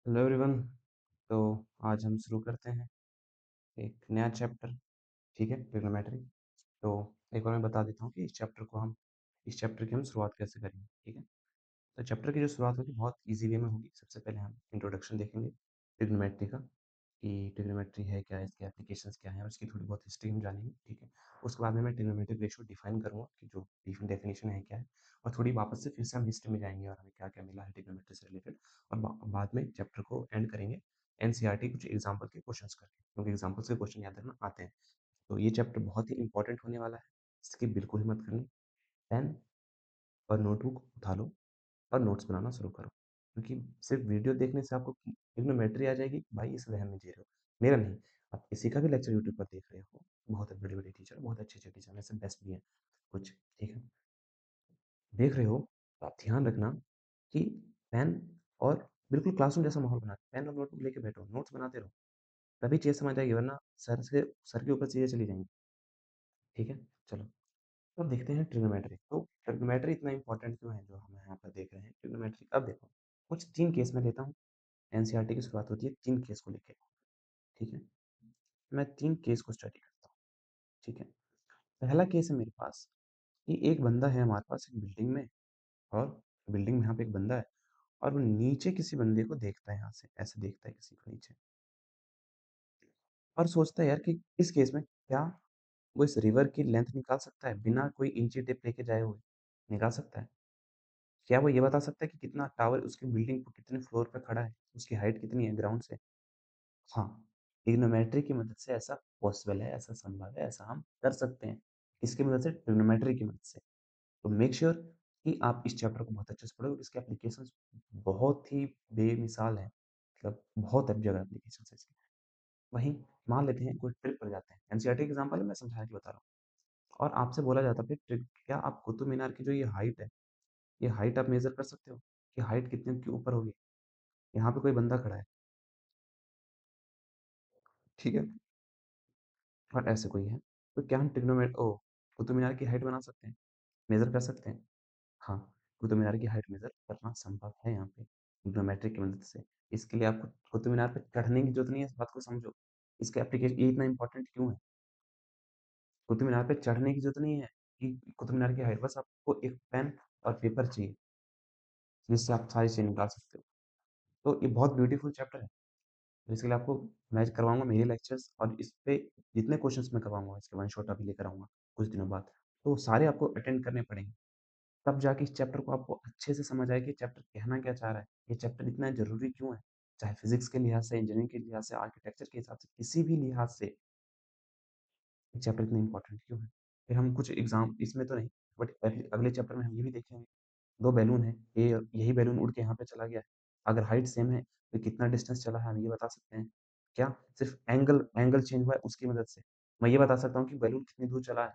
Hello everyone. तो आज हम शुरू करते हैं एक नया चैप्टर। ठीक है, ट्रिग्नोमेट्री। तो एक बार मैं बता देता हूँ कि इस चैप्टर की हम शुरुआत कैसे करेंगे। ठीक है, तो चैप्टर की जो शुरुआत होगी बहुत इजी वे में होगी। सबसे पहले हम इंट्रोडक्शन देखेंगे ट्रिग्नोमेट्री का, कि ट्रिग्नोमेट्री है क्या, इसके एप्लीकेशंस क्या हैं, और इसकी थोड़ी बहुत हिस्ट्री हम जानेंगे। ठीक है, उसके बाद में मैं ट्रिग्नोमेट्रिक रेशियो डिफाइन करूँगा कि जो डेफिनेशन है क्या है, और थोड़ी वापस से फिर से हम हिस्ट्री में जाएंगे और हमें क्या क्या मिला है ट्रिग्नोमेट्री से रिलेटेड। और बाद में चैप्टर को एंड करेंगे एनसीईआरटी कुछ एग्जाम्पल के क्वेश्चंस करके, क्योंकि एग्जाम्पल्स के क्वेश्चन याद रखना आते हैं। तो ये चैप्टर बहुत ही इंपॉर्टेंट होने वाला है, इसकी बिल्कुल ही मत करनी। पेन और नोटबुक उठा लो और नोट्स बनाना शुरू करो, क्योंकि सिर्फ वीडियो देखने से आपको ट्रिग्नोमेट्री आ जाएगी भाई, इस वहम में जी रहे हो। मेरा नहीं, आप किसी का भी लेक्चर यूट्यूब पर देख रहे हो, बहुत बड़े बड़े टीचर, बहुत अच्छे अच्छे टीचर में से बेस्ट भी हैं कुछ। ठीक है, देख रहे हो तो आप ध्यान रखना कि पेन और बिल्कुल क्लासरूम जैसा माहौल बना के पेन और नोटबुक लेके बैठो, नोट्स बनाते रहो, तभी चीज़ समझ आएगी, वरना सर के ऊपर चीज़ें चली जाएंगी। ठीक है, चलो तो अब देखते हैं ट्रिग्नोमेट्री। तो ट्रिग्नोमेट्री इतना इंपॉर्टेंट क्यों है जो हम यहाँ पर देख रहे हैं ट्रिग्नोमेट्री। अब देखो, कुछ 3 केस में लेता हूँ। एनसीईआरटी की शुरुआत होती है 3 केस को लेके। ठीक है, मैं 3 केस को स्टडी करता हूँ। ठीक है, पहला केस है मेरे पास कि एक बंदा है हमारे पास एक बिल्डिंग में, और बिल्डिंग में यहाँ पे एक बंदा है, और वो नीचे किसी बंदे को देखता है, यहाँ से ऐसे देखता है किसी को नीचे, और सोचता है यार कि इस केस में क्या वो इस रिवर की लेंथ निकाल सकता है बिना कोई इंची टेप लेके जाए हुए? निकाल सकता है? क्या वो ये बता सकता है कि कितना टावर उसकी बिल्डिंग को कितने फ्लोर पे खड़ा है, उसकी हाइट कितनी है ग्राउंड से? हाँ, ट्रिग्नोमेट्री की मदद से ऐसा पॉसिबल है, ऐसा संभव है, ऐसा हम कर सकते हैं। इसकी मदद से, ट्रिग्नोमेट्री की मदद से। तो मेक श्योर कि आप इस चैप्टर को बहुत अच्छे से पढ़ो, इसके एप्लीकेशंस बहुत ही बेमिसाल हैं, मतलब बहुत अब जगह एप्लीकेशंस है इसके। वहीं मान लेते हैं कोई ट्रिप पर जाते हैं, एनसीईआरटी एग्जांपल है, मैं समझा के बता रहा हूँ, और आपसे बोला जाता है फिर ट्रिप, क्या आप कुतुब मीनार की जो ये हाइट है, ये हाइट आप मेजर कर सकते हो कि हाइट कितने के ऊपर होगी? यहाँ पे कोई बंदा खड़ा है, ठीक है, और ऐसे कोई है, तो क्या हम ट्रिग्नोमेट ओ कुतुब मीनार की हाइट बना सकते हैं, मेजर कर सकते हैं? हाँ, कुतुब मीनार की हाइट मेजर करना संभव है यहाँ पे ट्रिग्नोमेट्री की मदद से। इसके लिए आपको कुतुब मीनार पे चढ़ने की जरूरत नहीं है, इस बात को समझो। इसका एप्लीकेशन ये इतना इंपॉर्टेंट क्यों है? कुतुब मीनार पे चढ़ने की जरूरत नहीं है कि कुतुब मीनार की हाइट, बस आपको एक पेन और पेपर चाहिए जिससे आप सारी चीज़ निकाल सकते हो। तो ये बहुत ब्यूटीफुल चैप्टर है। तो इसके लिए आपको मैं करवाऊंगा मेरे लेक्चर्स, और इस पे जितने क्वेश्चंस मैं करवाऊंगा इसके वन शॉट अभी लेकर आऊंगा कुछ दिनों बाद, तो सारे आपको अटेंड करने पड़ेंगे। तब जाके इस चैप्टर को आपको अच्छे से समझ आएगी, चैप्टर कहना क्या चाह रहा है, ये चैप्टर इतना ज़रूरी क्यों है, चाहे फिजिक्स के लिहाज से, इंजीनियरिंग के लिहाज से, आर्किटेक्चर के हिसाब से, किसी भी लिहाज से ये चैप्टर इतना इंपॉर्टेंट क्यों है। फिर हम कुछ एग्जाम इसमें तो नहीं, बट अगले चैप्टर में हम ये भी देखेंगे, दो बैलून है, ये यही बैलून उड़ के यहाँ पे चला गया है, अगर हाइट सेम है तो कितना डिस्टेंस चला है हम ये बता सकते हैं। क्या सिर्फ एंगल एंगल चेंज हुआ है उसकी मदद से मैं ये बता सकता हूँ कि बैलून कितनी दूर चला है?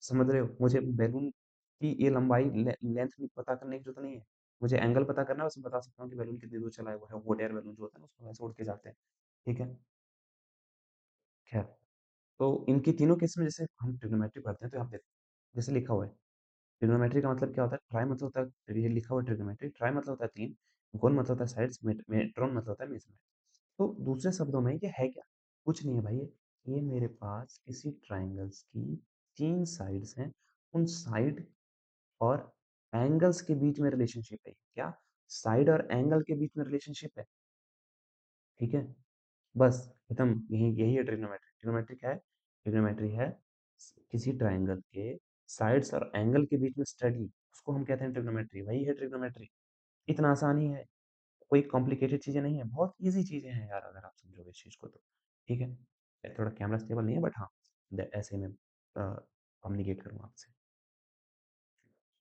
समझ रहे हो, मुझे बैलून की ये लंबाई लेंथ भी पता करने की जरूरत नहीं है, मुझे एंगल पता करना है, बस मैं बता सकता हूँ कि बैलून कितनी दूर चला है, वो है हॉट एयर बैलून जो होता है ना, उसको वैसे उड़ के जाते हैं। ठीक है, खैर, तो इनकी तीनों केस में जैसे हम ट्रिग्नोमेट्री पढ़ते हैं तो आप देखो, जैसे लिखा हुआ है ट्रिग्नोमेट्री का मतलब क्या होता है, ट्राई मतलब होता है, ये लिखा हुआ है ट्रिग्नोमेट्री, ट्राई मतलब होता है तीन, गोन मतलब होता है साइड्स, मेट्रोन मतलब होता है मेजरमेंट। तो दूसरे शब्दों में ये है क्या? कुछ नहीं है भाई, ये मेरे पास किसी ट्राइंगल्स की तीन साइड्स हैं, उन साइड और एंगल्स के बीच में रिलेशनशिप है। क्या साइड और एंगल के बीच में रिलेशनशिप है? ठीक है, बस खत्म, यही यही है ट्रिग्नोमेट्री। ट्रिग्नोमेट्री क्या है? ट्रिग्नोमेट्री है किसी ट्राइंगल के साइड्स और एंगल के बीच में स्टडी, उसको हम कहते हैं ट्रिग्नोमेट्री, वही है ट्रिग्नोमेट्री। इतना आसान ही है, कोई कॉम्प्लिकेटेड चीजें नहीं है, बहुत इजी चीजें हैं यार अगर आप समझोगे इस चीज को तो। ठीक है, थोड़ा कैमरा स्टेबल नहीं है, बट हाँ, ऐसे में कम्युनिकेट करूँगा आपसे।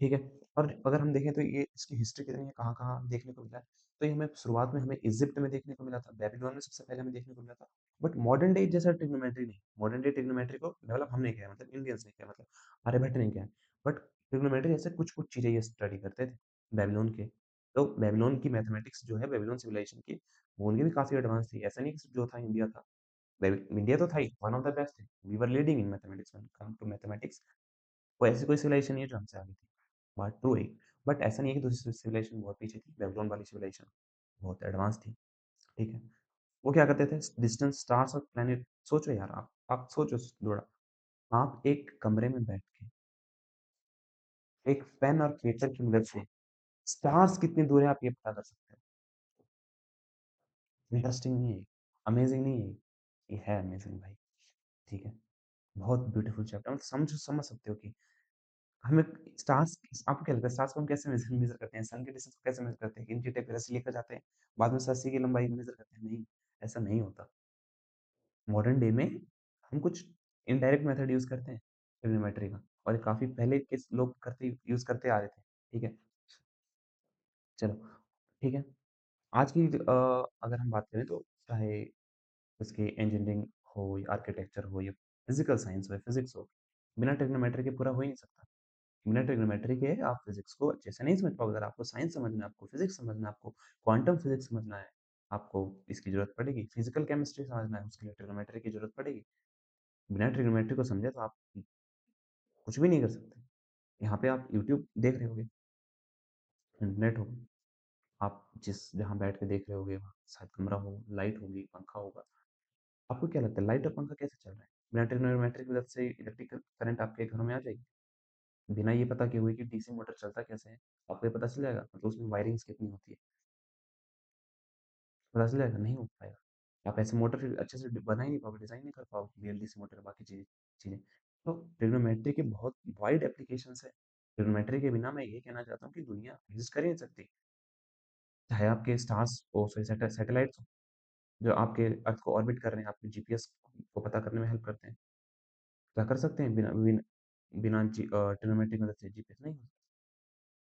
ठीक है, और अगर हम देखें तो ये इसकी हिस्ट्री कितनी है, कहाँ-कहाँ देखने को मिला है। तो ये हमें शुरुआत में हमें इजिप्ट में देखने को मिला था, बेबीलोन में सबसे पहले हमें देखने को मिला था। बट मॉडर्न डे जैसा ट्रिग्नोमेट्री नहीं, मॉडर्न डे ट्रिग्नोमेट्री को डेवलप हमने किया है, मतलब इंडियंस ने किया, मतलब आर्यभट्ट ने किया है। बट ट्रिग्नोमेट्री जैसे कुछ-कुछ चीज़ें ये स्टडी करते थे बेबीलोन के। तो बेबीलोन की मैथमेटिक्स जो है, बेबीलोन सिविलाइजेशन की, वो उनकी भी काफ़ी एडवांस थी। ऐसा नहीं कि सिर्फ जो था इंडिया था। इंडिया तो था ही, वन ऑफ द बेस्ट थे। We were leading in mathematics when it come to mathematics. वो ऐसी कोई सिविलाइजेशन नहीं है जो हमसे आगे थी। बात ट्रू है, बट ऐसा नहीं है कि दूसरी सिविलाइजेशन बहुत पीछे थी, बेबीलोन वाली सिविलाइजेशन। बहुत एडवांस थी, ठीक है? वो क्या करते थे, डिस्टेंट स्टार्स और प्लैनेट, सोचो यार आप सोचो थोड़ा, आप एक कमरे में बैठ के, एक पेन और पेपर की मदद से स्टार्स कितनी दूर है आप ये पता कर सकते हो। इंटरेस्टिंग नहीं है ये? अमेज़िंग नहीं है ये? ये है अमेज़िंग भाई, ठीक है? बहुत ब्यूटीफुल चैप्टर, मतलब समझ सकते हो कि हमें स्टार्स, आपको क्या लगता है स्टार्स को हम कैसे मेज़र मेज़र करते हैं? सन के डिस्टेंस को कैसे मेज़र करते हैं? इंची टेप पे रस्सी लेकर जाते हैं, बाद में उस रस्सी की लंबाई मेज़र करते हैं? नहीं, ऐसा नहीं होता। मॉडर्न डे में हम कुछ इनडायरेक्ट मेथड यूज़ करते हैं ट्रिग्नोमेट्री का, और ये काफ़ी पहले के लोग करते यूज़ करते आ रहे थे, ठीक है? चलो, ठीक है। आज की अगर हम बात करें तो चाहे उसकी इंजीनियरिंग हो या आर्किटेक्चर हो या फिजिकल साइंस हो या फिजिक्स हो, बिना ट्रिग्नोमेट्री के पूरा हो ही नहीं सकता। बिना ट्रिग्नोमेट्री के आप फिजिक्स को अच्छे से नहीं समझ पाओगे। अगर आपको साइंस समझना है, आपको फिजिक्स समझना है, आपको क्वांटम फिजिक्स समझना है, आपको इसकी ज़रूरत पड़ेगी। फिजिकल केमिस्ट्री समझना है, उसके लिए ट्रिग्नोमेट्री की ज़रूरत पड़ेगी। बिना ट्रिग्नोमेट्री को समझे तो आप कुछ भी नहीं कर सकते। यहाँ पे आप यूट्यूब देख रहे होगे, इंटरनेट होगा, आप जिस जहाँ बैठ के देख रहे होगे वहाँ शायद कमरा हो, लाइट होगी, पंखा होगा। आपको क्या लगता है लाइट और पंखा कैसे चल रहा है? बिना ट्रिग्नोमेट्री की मदद से इलेक्ट्रिकल करंट आपके घरों में आ जाएगी? बिना ये पता किए हुए कि डीसी मोटर चलता कैसे है, आपको ये पता चल जाएगा? मतलब उसमें वायरिंग्स कितनी होती है, पता चल जाएगा? नहीं हो पाएगा। आप ऐसे मोटर फिर अच्छे से बना ही नहीं पाओगे, डिज़ाइन नहीं कर पाओगे वीएलडीसी मोटर, बाकी चीज़ें। तो ट्रिग्नोमेट्री के बहुत वाइड एप्लीकेशंस है। ट्रिग्नोमेट्री के बिना मैं ये कहना चाहता हूँ कि दुनिया एग्ज़िस्ट कर ही नहीं सकती। चाहे आपके स्टार्स ओ सॉरी सैटेलाइट्स हों, जो आपके अर्थ को ऑर्बिट कर रहे हैं, आपके जीपीएस को पता करने में हेल्प करते हैं। क्या कर सकते हैं बिना ट्रिग्नोमेट्री की मदद से? जीपीएस नहीं।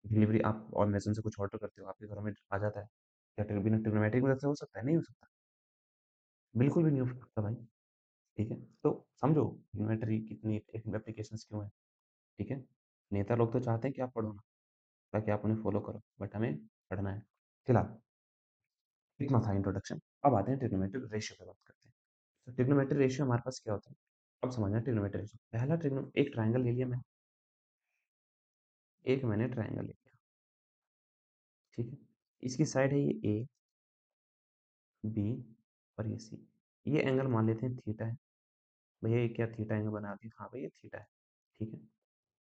डिलीवरी आप अमेज़न से कुछ ऑर्डर करते हो, आपके घरों में आ जाता है। क्या बिना ट्रिग्नोमेट्री की मदद से हो सकता है? नहीं हो सकता। बिल्कुल भी नहीं हो सकता भाई, ठीक है? तो समझो ट्रिग्नोमेट्री कितनी एप्लीकेशंस क्यों है, ठीक है? नेता लोग तो चाहते हैं कि आप पढ़ो ना, ताकि आप उन्हें फॉलो करो, बट हमें पढ़ना है। फिलहाल इतना था इंट्रोडक्शन। अब आते हैं ट्रिग्नोमेट्री रेशियो पे बात करते हैं। तो ट्रिग्नोमेट्री रेशियो हमारे पास क्या होता है? अब समझना ट्रिग्नोमेट्री रेशियो। पहला ट्रिग्नो एक ट्रायंगल ले लिया मैंने, एक मैंने ट्रायंगल ले लिया, ठीक है? इसकी साइड है ये ए, बी और ये सी। ये एंगल मान लेते हैं थीटा है। भैया ये क्या थीटा एंगल बना दिया? हाँ भाई ये थीटा है, ठीक है?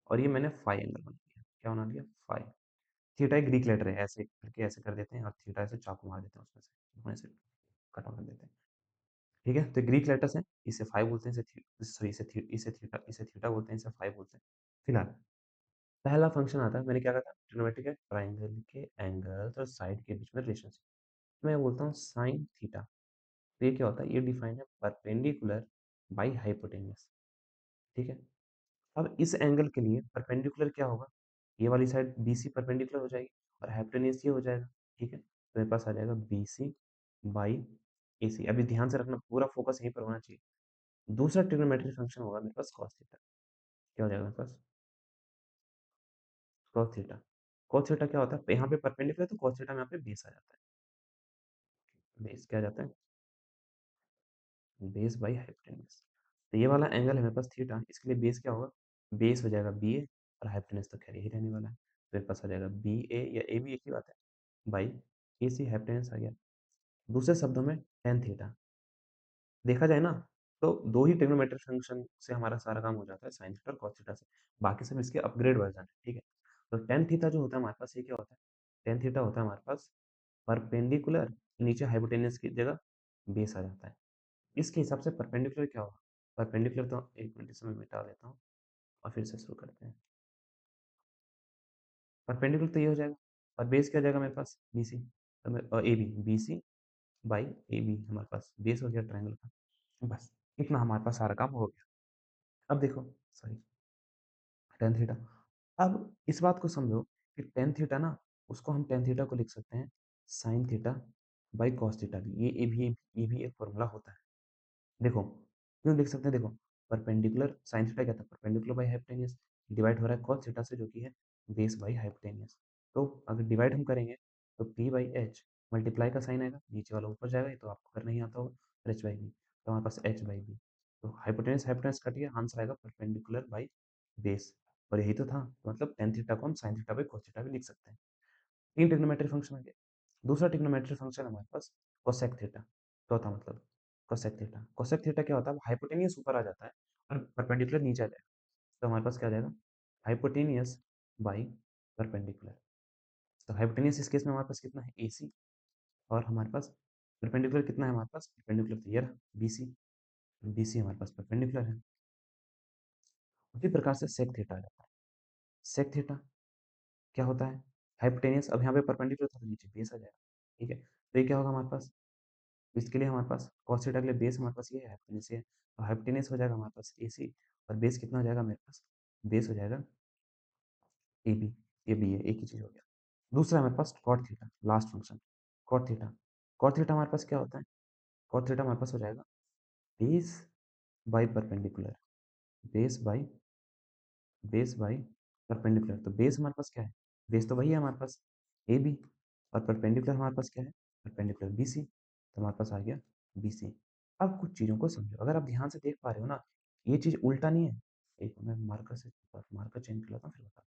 और ये मैंने फाई एंगल बना दिया। क्या बना दिया? फाई। थीटा एक ग्रीक लेटर है, ऐसे करके ऐसे कर देते हैं और थीटा ऐसे चाकू मार देते हैं उसमें से, उसमें से कट ऑफ कर देते हैं, ठीक है? तो ग्रीक लेटर्स हैं, इसे फाई बोलते हैं, इसे थीटा बोलते हैं, इसे फाई बोलते हैं। फिलहाल पहला फंक्शन आता है, मैंने क्या कहा था? ट्रिग्नोमेट्री के ट्रायंगल के एंगल्स और साइड के बीच में रिलेशनशिप। मैं बोलता हूँ साइन थीटा। तो ये क्या होता है? ये डिफाइन है परपेंडिकुलर बाई हाइपोटेन्यूज, ठीक है? अब इस एंगल के लिए परपेंडिकुलर क्या होगा? ये वाली साइड बीसी परपेंडिकुलर हो जाएगी और हाइपोटेन्यूज ये हो जाएगा, ठीक है? तो मेरे पास आ जाएगा बीसी बाई एसी। अभी ध्यान से रखना, पूरा फोकस यहीं पर होना चाहिए। दूसरा ट्रिग्नोमेट्रिक फंक्शन होगा मेरे पास कॉस थीटा। क्या हो जाएगा मेरे पास? Cos theta. कॉस थीटा क्या होता है? यहाँ पे परपेंडिकुलर है तो कॉस थीटा में यहाँ पे बेस आ जाता है। बेस क्या आ जाता है? Base by hypotenuse. तो ये वाला एंगल है मेरे पास थीटा, इसके लिए बेस क्या होगा? बेस हो जाएगा बी ए और हाइपोटेन्यूज तो खैर यही रहने वाला है। तो मेरे पास आ जाएगा बी ए या ए बी, एक ही बात है, बाई ए सी, हाइपोटेन्यूज आ गया। दूसरे शब्दों में टेन थीटा। देखा जाए ना, तो दो ही ट्रिग्नोमेट्रिक फंक्शन से हमारा सारा काम हो जाता है, साइन थीटा और कॉस थीटा से। बाकी सब इसके अपग्रेड वर्जन है, ठीक है? तो टेन थीटा जो होता है हमारे पास, ये क्या होता है? टेन थीटा होता है हमारे पास परपेंडिकुलर, नीचे हाइपोटेन्यूज की जगह बेस आ जाता है। इसके हिसाब से परपेंडिकुलर क्या होगा? परपेंडिकुलर तो एक मिनट इसमें मिटा देता हूँ और फिर से शुरू करते हैं। परपेंडिकुलर तो ये हो जाएगा और बेस क्या हो जाएगा मेरे पास? B C, A B, B C by A B हमारे पास बेस हो गया ट्रायंगल का। बस इतना हमारे पास सारा काम हो गया। अब देखो, सॉरी, टेन थीटा। अब इस बात को समझो कि टेन थीटा ना, उसको हम टेन थीटा को लिख सकते हैं sine theta by cos theta भी। ये भी एक फॉर्मूला होता है। देखो, क्यों लिख सकते हैं? देखो, परपेंडिकुलर साइन थीटा क्या था? परपेंडिकुलर बाई हाइपोटेन्यूज, डिवाइड हो रहा है कॉस थीटा से जो कि है बेस बाई हाइपोटेन्यूज। तो अगर डिवाइड हम करेंगे तो पी बाई एच, मल्टीप्लाई का साइन आएगा, नीचे वाला ऊपर जाएगा, ये तो आपको करना ही आता होगा, और एच बाई बी, तो हमारे पास एच बाई बी। तो हाइपोटेन्यूज हाइपोटेन्यूज कट गया, आंसर आएगा परपेंडिकुलर बाई बेस। और यही तो था, तो मतलब टेन थीटा को हम sine theta by cos theta भी लिख सकते हैं। तीन ट्रिग्नोमेट्री फंक्शन आ गए। दूसरा ट्रिग्नोमेट्री फंक्शन हमारे पास कोसेक थीटा, चौथा मतलब कोसेक थीटा। कोसेक थीटा क्या होता है? हाइपोटेनियस ऊपर आ जाता है और परपेंडिकुलर नीचे आ जाएगा। तो हमारे पास क्या आ जाएगा? Hypotenuse by perpendicular. तो हाइपोटेनियस इस केस में हमारे पास कितना है? AC। और हमारे पास परपेंडिकुलर कितना है? हमारे पास परपेंडिकुलर तो ये रहा BC। BC हमारे पास परपेंडिकुलर है। उसी प्रकार से सेक थीटा आ जाता है। सेक थीटा क्या होता है? हाइपोटेनियस, अब यहाँ पे परपेंडिकुलर था तो नीचे बेस आ जाएगा। ठीक है, तो ये क्या होगा हमारे पास? इसके लिए हमारे पास cos थीटा के लिए बेस हमारे पास ये है, हाइपोटेनियस ये है। और हाइपोटेनियस हो जाएगा हमारे पास AC। और बेस कितना हो जाएगा मेरे पास? बेस हो जाएगा AB। ये भी है, एक ही चीज़ हो गया। दूसरा हमारे पास cot theta, last function cot theta. cot theta हमारे पास क्या होता है? cot थीटा हमारे पास हो जाएगा base by perpendicular. Base by perpendicular. तो बेस हमारे पास क्या है? बेस तो वही है हमारे पास AB। और परपेंडिकुलर हमारे पास क्या है? Perpendicular BC। तो हमारे पास आ गया BC। अब कुछ चीज़ों को समझो, अगर आप ध्यान से देख पा रहे हो ना, ये चीज़ उल्टा नहीं है। एक मैं मार्कर चेंज कर लेता हूँ फिर बता।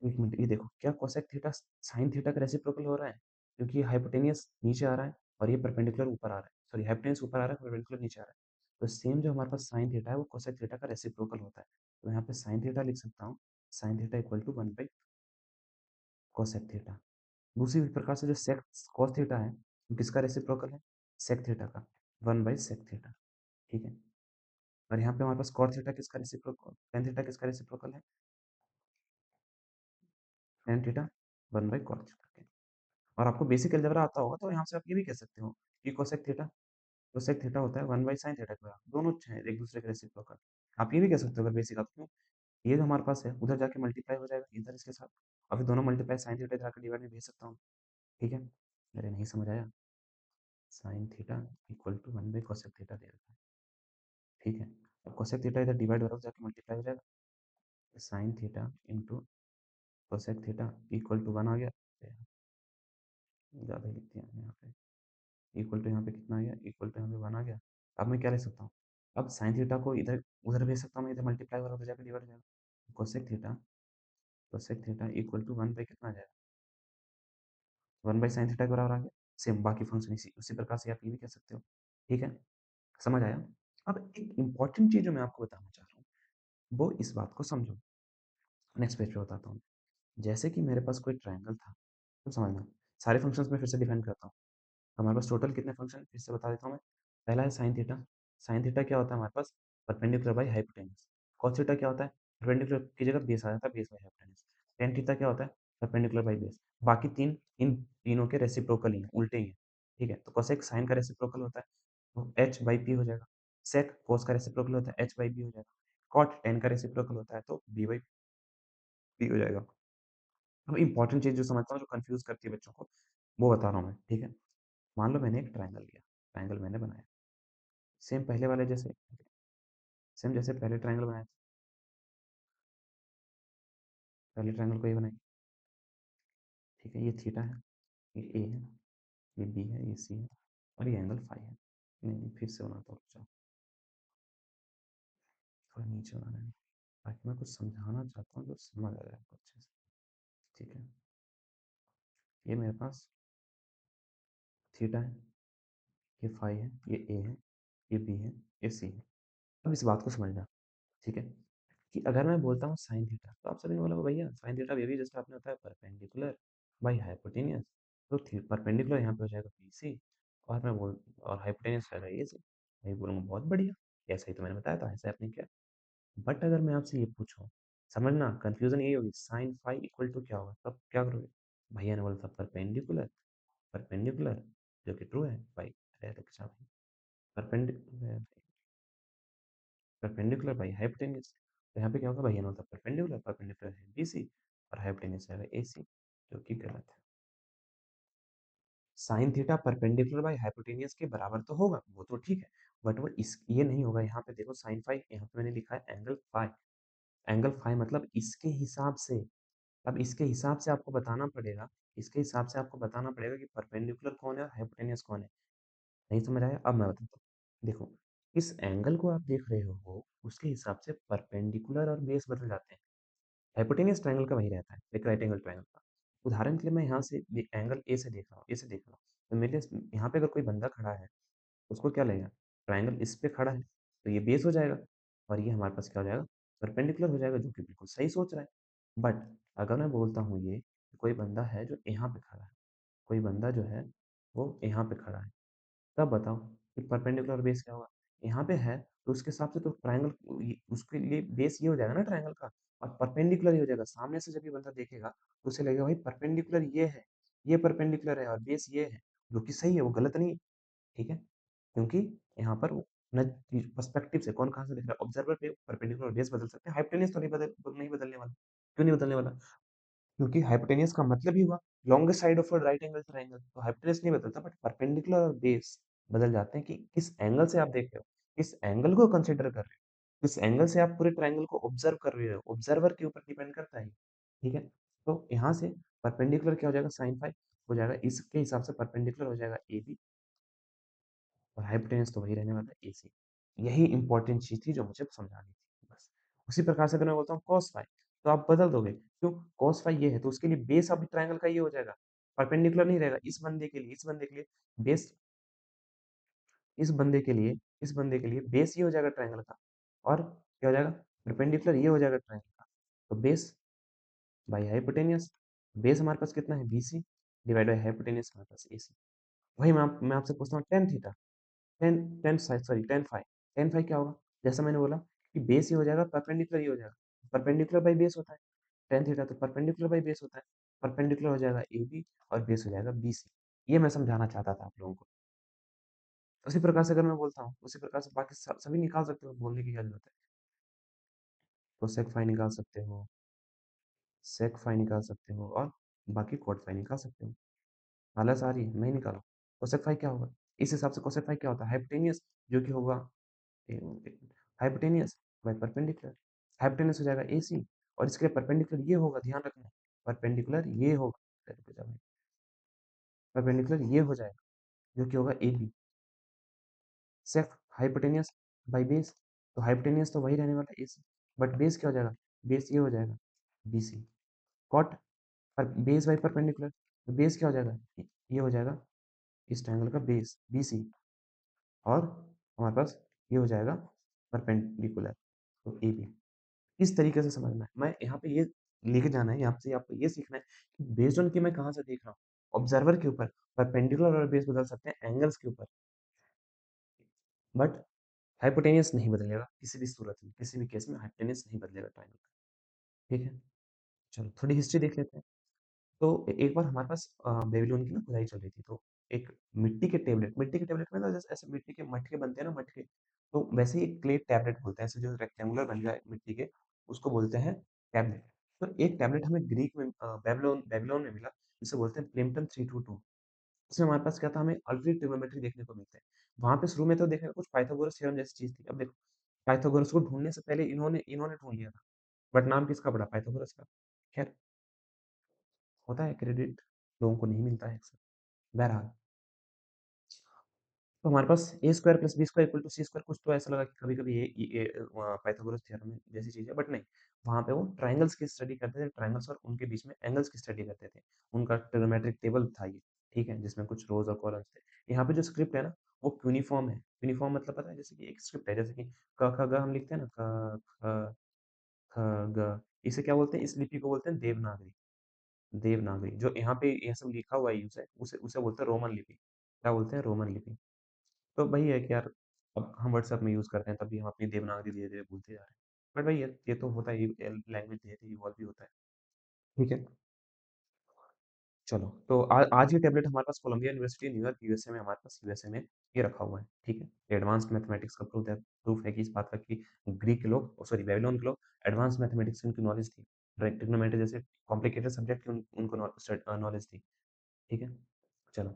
एक मिनट, ये देखो क्या कोसेक थीटा साइन थीटा का रेसिप्रोकल हो रहा है, क्योंकि ये हाइपोटेनियस नीचे आ रहा है और ये परपेंडिकुलर ऊपर आ रहा है। सॉरी, हाइपोटेनियस ऊपर आ रहा है, परपेंडिकुलर नीचे आ रहा है। तो सेम जो हमारे पास साइन थीटा है वो कोसेक थीटा का रेसिप्रोकल होता है। तो यहाँ पे साइन थीटा लिख सकता हूँ, sine theta equal to 1 by cosec theta. दूसरी प्रकार से जो सेक कॉस थीटा है वो किसका रेसिप्रोकल है? सेक थीटा का, 1 बाई सेक थीटा। ठीक है, और यहाँ पे हमारे पास कॉट थीटा किसका रेसिप्रोकल, टेन थीटा किसका रेसिप्रोकल है? Tan theta 1 by cot theta के। और आपको बेसिक अलजेब्रा आता होगा तो यहाँ से आप ये भी कह सकते हो कि कोसेक थीटा, कोसेक थीटा होता है 1 बाई साइन थीटा के बराबर, दोनों अच्छे हैं एक दूसरे के रेसिप्रोकल। आप ये भी कह सकते हो अगर बेसिक आपको, ये जो हमारे पास है उधर जाके मल्टीप्लाई हो जाएगा इधर इसके साथ, और फिर दोनों मल्टीप्लाई साइन थीटा इधर आकर डिवाइड में भेज सकता हूँ। ठीक है, अरे नहीं समझ आया? Sine theta equal to 1 by cosec theta दे रखा है। ठीक है, अब कोसेक थीटा इधर डिवाइड हो रहा है जाके मल्टीप्लाई हो जाएगा, sine theta into cosec theta equal to 1 आ गया। ज़्यादा ही लिख दिया मैंने यहाँ पे। इक्वल टू यहाँ पे कितना आ गया? इक्वल टू यहाँ पे 1 आ गया। अब मैं क्या लिख सकता हूँ? अब साइन थीटा को इधर उधर भेज सकता हूँ मैं, इधर मल्टीप्लाई हो रहा है उधर जाके डिवाइड हो जाएगा। Cosec theta equal to 1 by कितना आ जाएगा? 1 बाई साइन थीटा के बराबर आ गया। सेम बाकी फंक्शन इसी उसी प्रकार से आप ये भी कह सकते हो। ठीक है, समझ आया? अब एक इंपॉर्टेंट चीज़ जो मैं आपको बताना चाह रहा हूँ, वो इस बात को समझो। नेक्स्ट पेज पे बताता हूँ। जैसे कि मेरे पास कोई ट्रायंगल था, तो समझना, सारे फंक्शंस में फिर से डिफाइन करता हूँ। हमारे पास टोटल कितने फंक्शन फिर से बता देता हूँ मैं। पहला है साइन थीटा। साइन थीटा क्या होता है हमारे पास? Perpendicular by hypotenuse. Cos theta क्या होता है? परपेंडिकुलर की जगह बेस आ जाता है, base by hypotenuse. Tan theta क्या होता है? Perpendicular by base. बाकी तीन इन तीनों के रेसिप्रोकल ही हैं, उल्टे ही हैं। ठीक है, तो कोसेक साइन का रेसिप्रोकल होता है तो एच बाई पी हो जाएगा। सेक कोस का रेसिप्रोकल होता है एच बाई बी हो जाएगा। कॉट टेन का रेसिप्रोकल होता है तो बी बाई पी हो जाएगा। अब इंपॉर्टेंट चीज जो समझता हूँ जो कंफ्यूज करती है बच्चों को, वो बता रहा हूँ मैं। ठीक है, मान लो मैंने एक ट्रायंगल लिया, ट्रायंगल मैंने बनाया सेम पहले वाले जैसे, सेम जैसे पहले ट्रायंगल बनाया था। पहले ट्रायंगल को ये बनाएंगे। ठीक है, ये थीटा है, ये ए है, ये बी है, ये सी है, और ये एंगल फाई है। नहीं नहीं, फिर से बनाता हूँ, रुक थोड़ा नीचे बनाना है ताकि मैं कुछ समझाना चाहता हूँ जो समझ आ जाए आपको अच्छे से। ठीक है, ये मेरे पास थीटा है, ये फाई है, ये ए है, ये बी है, ये सी है। अब इस बात को समझना। ठीक है, कि अगर मैं बोलता हूँ साइन थीटा तो आप सभी ने बोला भैया साइन थीटा ये भी जैसे आपने बताया परपेंडिकुलर बाई हाइपोटेनियस। तो परपेंडिकुलर यहाँ पे हो जाएगा BC, और मैं बोल और हाइपोटेनियस रहेगा ये से। मैं बोलूँगा बहुत बढ़िया, ऐसा ही तो मैंने बताया था, ऐसा आपने किया। बट अगर मैं आपसे ये पूछूं, समझना कंफ्यूजन यही होगी, साइन फाई इक्वल टू क्या होगा, तब क्या करोगे? भैया ने बोला था परपेंडिकुलर, परपेंडिकुलर जो कि ट्रू है भाई। अरे तो क्या भाई, परपेंडिकुलर, परपेंडिकुलर बाई हाइपोटेन्यूज। तो यहाँ पे क्या होगा? भैया मतलब परपेंडिकुलर, परपेंडिकुलर है BC और हाइपोटेन्यूज है AC, जो कि गलत है। Sine theta perpendicular by hypotenuse के बराबर तो होगा, वो तो ठीक है, बट वो इस ये नहीं होगा। यहाँ पे देखो साइन फाई, यहाँ पे मैंने लिखा है एंगल फाई। एंगल फाई मतलब इसके हिसाब से। अब इसके हिसाब से आपको बताना पड़ेगा, इसके हिसाब से आपको बताना पड़ेगा कि परपेंडिकुलर कौन है और हाइपोटेन्यूज कौन है। नहीं समझ आया? अब मैं बताता हूँ। देखो, इस एंगल को आप देख रहे हो, उसके हिसाब से परपेंडिकुलर और बेस बदल जाते हैं। हाइपोटेनियस ट्रायंगल का वही रहता है, एक राइट एंगल ट्रायंगल का। उदाहरण के लिए मैं यहाँ से एंगल ए से देख रहा हूँ, ए से देख रहा हूँ, तो मेरे यहाँ पे अगर कोई बंदा खड़ा है, उसको क्या लगेगा, ट्रायंगल इस पे खड़ा है, तो ये बेस हो जाएगा, और ये हमारे पास क्या हो जाएगा, परपेंडिकुलर हो जाएगा, जो कि बिल्कुल सही सोच रहा है। बट अगर मैं बोलता हूँ ये कि कोई बंदा है जो यहाँ पे खड़ा है, कोई बंदा जो है वो यहाँ पे खड़ा है, तब बताओ कि परपेंडिकुलर बेस क्या होगा? यहाँ पे है, तो उसके हिसाब से तो ट्रायंगल उसके लिए बेस ये हो जाएगा ना ट्रायंगल का, और परपेंडिकुलर ये हो जाएगा। सामने से जब ये बंदा देखेगा तो उसे लगेगा भाई परपेंडिकुलर ये है, ये परपेंडिकुलर है और बेस ये है, जो कि सही है, वो गलत नहीं है। ठीक है? क्योंकि यहाँ पर वो न पर्सपेक्टिव से कौन कहाँ से देख रहा है, ऑब्जर्वर पे परपेंडिकुलर बेस बदल सकते हैं, हाइपोटेन्यूज तो नहीं बदलने वाला। क्यों नहीं बदलने वाला? क्योंकि हाइपोटेनियस का मतलब ही हुआ longest side of a right angle triangle, तो हाइपोटेनस नहीं बदलता, बट परपेंडिकुलर और बेस बदल जाते हैं कि किस एंगल से आप देख रहे हो, किस एंगल को कंसीडर कर रहे हो, किस एंगल से आप पूरे ट्रायंगल को ऑब्जर्व कर रहे हो, ऑब्जर्वर के ऊपर डिपेंड करता है। ठीक है? तो यहाँ से परपेंडिकुलर क्या हो जाएगा, साइन फाइव हो जाएगा, इसके हिसाब से परपेंडिकुलर हो जाएगा ए बी, और हाइपोटेनस तो वही रहने वाला है ए सी। यही इंपॉर्टेंट चीज थी जो मुझे समझानी थी, बस। उसी प्रकार से अगर मैं बोलता हूँ cos फाई, तो आप बदल दोगे, क्यों, cos फाई ये है तो उसके लिए बेस अब ट्रायंगल का ये हो जाएगा, परपेंडिकुलर नहीं रहेगा। इस बंदे के लिए बेस, इस बंदे के लिए इस बंदे के लिए बेस ये हो जाएगा ट्रायंगल का, और क्या हो जाएगा, परपेंडिकुलर ये हो जाएगा ट्रायंगल का। तो बेस बाई हाइपोटेनियस, बेस हमारे पास कितना है, BC, डिवाइड बाई हाइपोटेनियस हमारे पास AC। वही मैं आपसे पूछता हूँ tan theta, ten ten sorry ten five, ten five क्या होगा, जैसा मैंने बोला कि बेस ये हो जाएगा, परपेंडिकुलर ये हो जाएगा, परपेंडिकुलर बाई बेस होता है टेन थीटा, तो परपेंडिकुलर बाई बेस होता है, परपेंडिकुलर हो जाएगा AB, और बेस हो जाएगा BC। ये मैं समझाना चाहता था आप लोगों को। उसी प्रकार से अगर मैं बोलता हूँ, उसी प्रकार से बाकी सभी निकाल सकते हो, बोलने की क्या जरूरत है। तो सेक फाई निकाल सकते हो, सेक फाई निकाल सकते हो, और बाकी कॉट फाई निकाल सकते हो। आलस आ रही है, मैं निकाला। कोसेक फाई क्या होगा, इस हिसाब से कोसेक फाई क्या होता है, हाइपोटेनियस, जो कि होगा हाइपोटेनियस बाय परपेंडिकुलर, हाइपोटेनियस हो जाएगा AC, और इसके लिए परपेंडिकुलर ये होगा, ध्यान रखना, परपेंडिकुलर ये होगा, परपेंडिकुलर ये हो जाएगा, जो कि होगा AB, sec hypotenuse by base, तो हाइपोटेनियस तो वही रहने वाला है AC, बट बेस क्या हो जाएगा, बेस ये हो जाएगा BC, कॉट पर बेस बाय परपेंडिकुलर, तो बेस क्या हो जाएगा, ये हो जाएगा इस ट्रायंगल का बेस BC, और हमारे पास ये हो जाएगा परपेंडिकुलर, तो AB। इस तरीके से समझना है, मैं यहाँ पे ये लेके जाना है, यहाँ से आपको ये सीखना है कि बेस्ड ऑन कि मैं कहाँ से देख रहा हूँ, ऑब्जर्वर के ऊपर परपेंडिकुलर और बेस बदल सकते हैं एंगल्स के ऊपर, बट हाइपोटेनियस नहीं बदलेगा किसी भी सूरत में, किसी भी केस में हाइपोटेनियस नहीं बदलेगा ट्रायंगल का। ठीक है? चलो थोड़ी हिस्ट्री देख लेते हैं। तो एक बार हमारे पास बेबीलोन की ना खुदाई चल रही थी, तो एक मिट्टी के टेबलेट में ना, जैसे ऐसे मिट्टी के मटके बनते हैं ना, मटके, तो वैसे ही क्ले टैबलेट बोलते हैं, ऐसे जो रेक्टेंगुलर बन जाए मिट्टी के, उसको बोलते हैं टैबलेट। तो एक टैबलेट हमें ग्रीक में बेबीलोन बेबीलोन में मिला, जिसे बोलते हैं प्लिम्पटन 322। इसमें हमारे पास क्या था, हमें अल्टरनेट ट्रिग्नोमेट्री देखने को मिलते हैं। वहां पे शुरू में तो देखने को कुछ पाइथागोरस थ्योरम जैसी चीज थी। अब देखो, पाइथागोरस को ढूंढने से पहले इन्होंने इन्होंने ढूंढ लिया था, बट नाम किसका पड़ा, पाइथागोरस का। खैर, होता है क्रेडिट लोगों को नहीं मिलता है अक्सर। बहरहाल, तो हमारे पास A square plus B square equal to C square, कुछ तो ऐसा लगा कि कभी कभी ये पाइथागोरस थ्योरम जैसी चीज है, बट नहीं। वहां पे वो ट्राइंगल्स की स्टडी करते थे, ट्राइंगल्स और उनके बीच में एंगल्स की स्टडी करते थे। उनका ट्रिग्नोमेट्रिक टेबल था ये। ठीक है? जिसमें कुछ रोज और कॉलम्स थे। यहाँ पे जो स्क्रिप्ट है ना, वो क्यूनिफॉर्म है। क्यूनिफॉर्म मतलब पता है, जैसे कि एक स्क्रिप्ट है, जैसे कि क ख ग हम लिखते हैं ना, क ख ख ग, इसे क्या बोलते हैं, इस लिपि को बोलते हैं देवनागरी। देवनागरी जो यहाँ पे ये सब लिखा हुआ यूज है, उसे उसे बोलते हैं रोमन लिपि। क्या बोलते हैं, रोमन लिपि। तो वही है कि यार, अब हम व्हाट्सएप में यूज करते हैं, तब भी हम अपनी देवनागरी धीरे धीरे भूलते जा रहे हैं। बट भाई ये तो होता है, लैंग्वेज धीरे धीरे इवॉल्व भी होता है। ठीक है? चलो, तो आज ये टैबलेट हमारे पास कोलंबिया यूनिवर्सिटी न्यूयॉर्क यूएसए में, हमारे पास यूएसए में ये रखा हुआ है। ठीक है? एडवांस्ड मैथमेटिक्स का प्रूफ है कि इस बात का कि ग्रीक के लोग, सॉरी बेबीलोन के लोग, एडवांस मैथमेटिक्स की उनकी नॉलेज थी। ट्रिग्नोमेट्री जैसे कॉम्प्लिकेटेड सब्जेक्ट की उनको नॉलेज थी। ठीक है? चलो,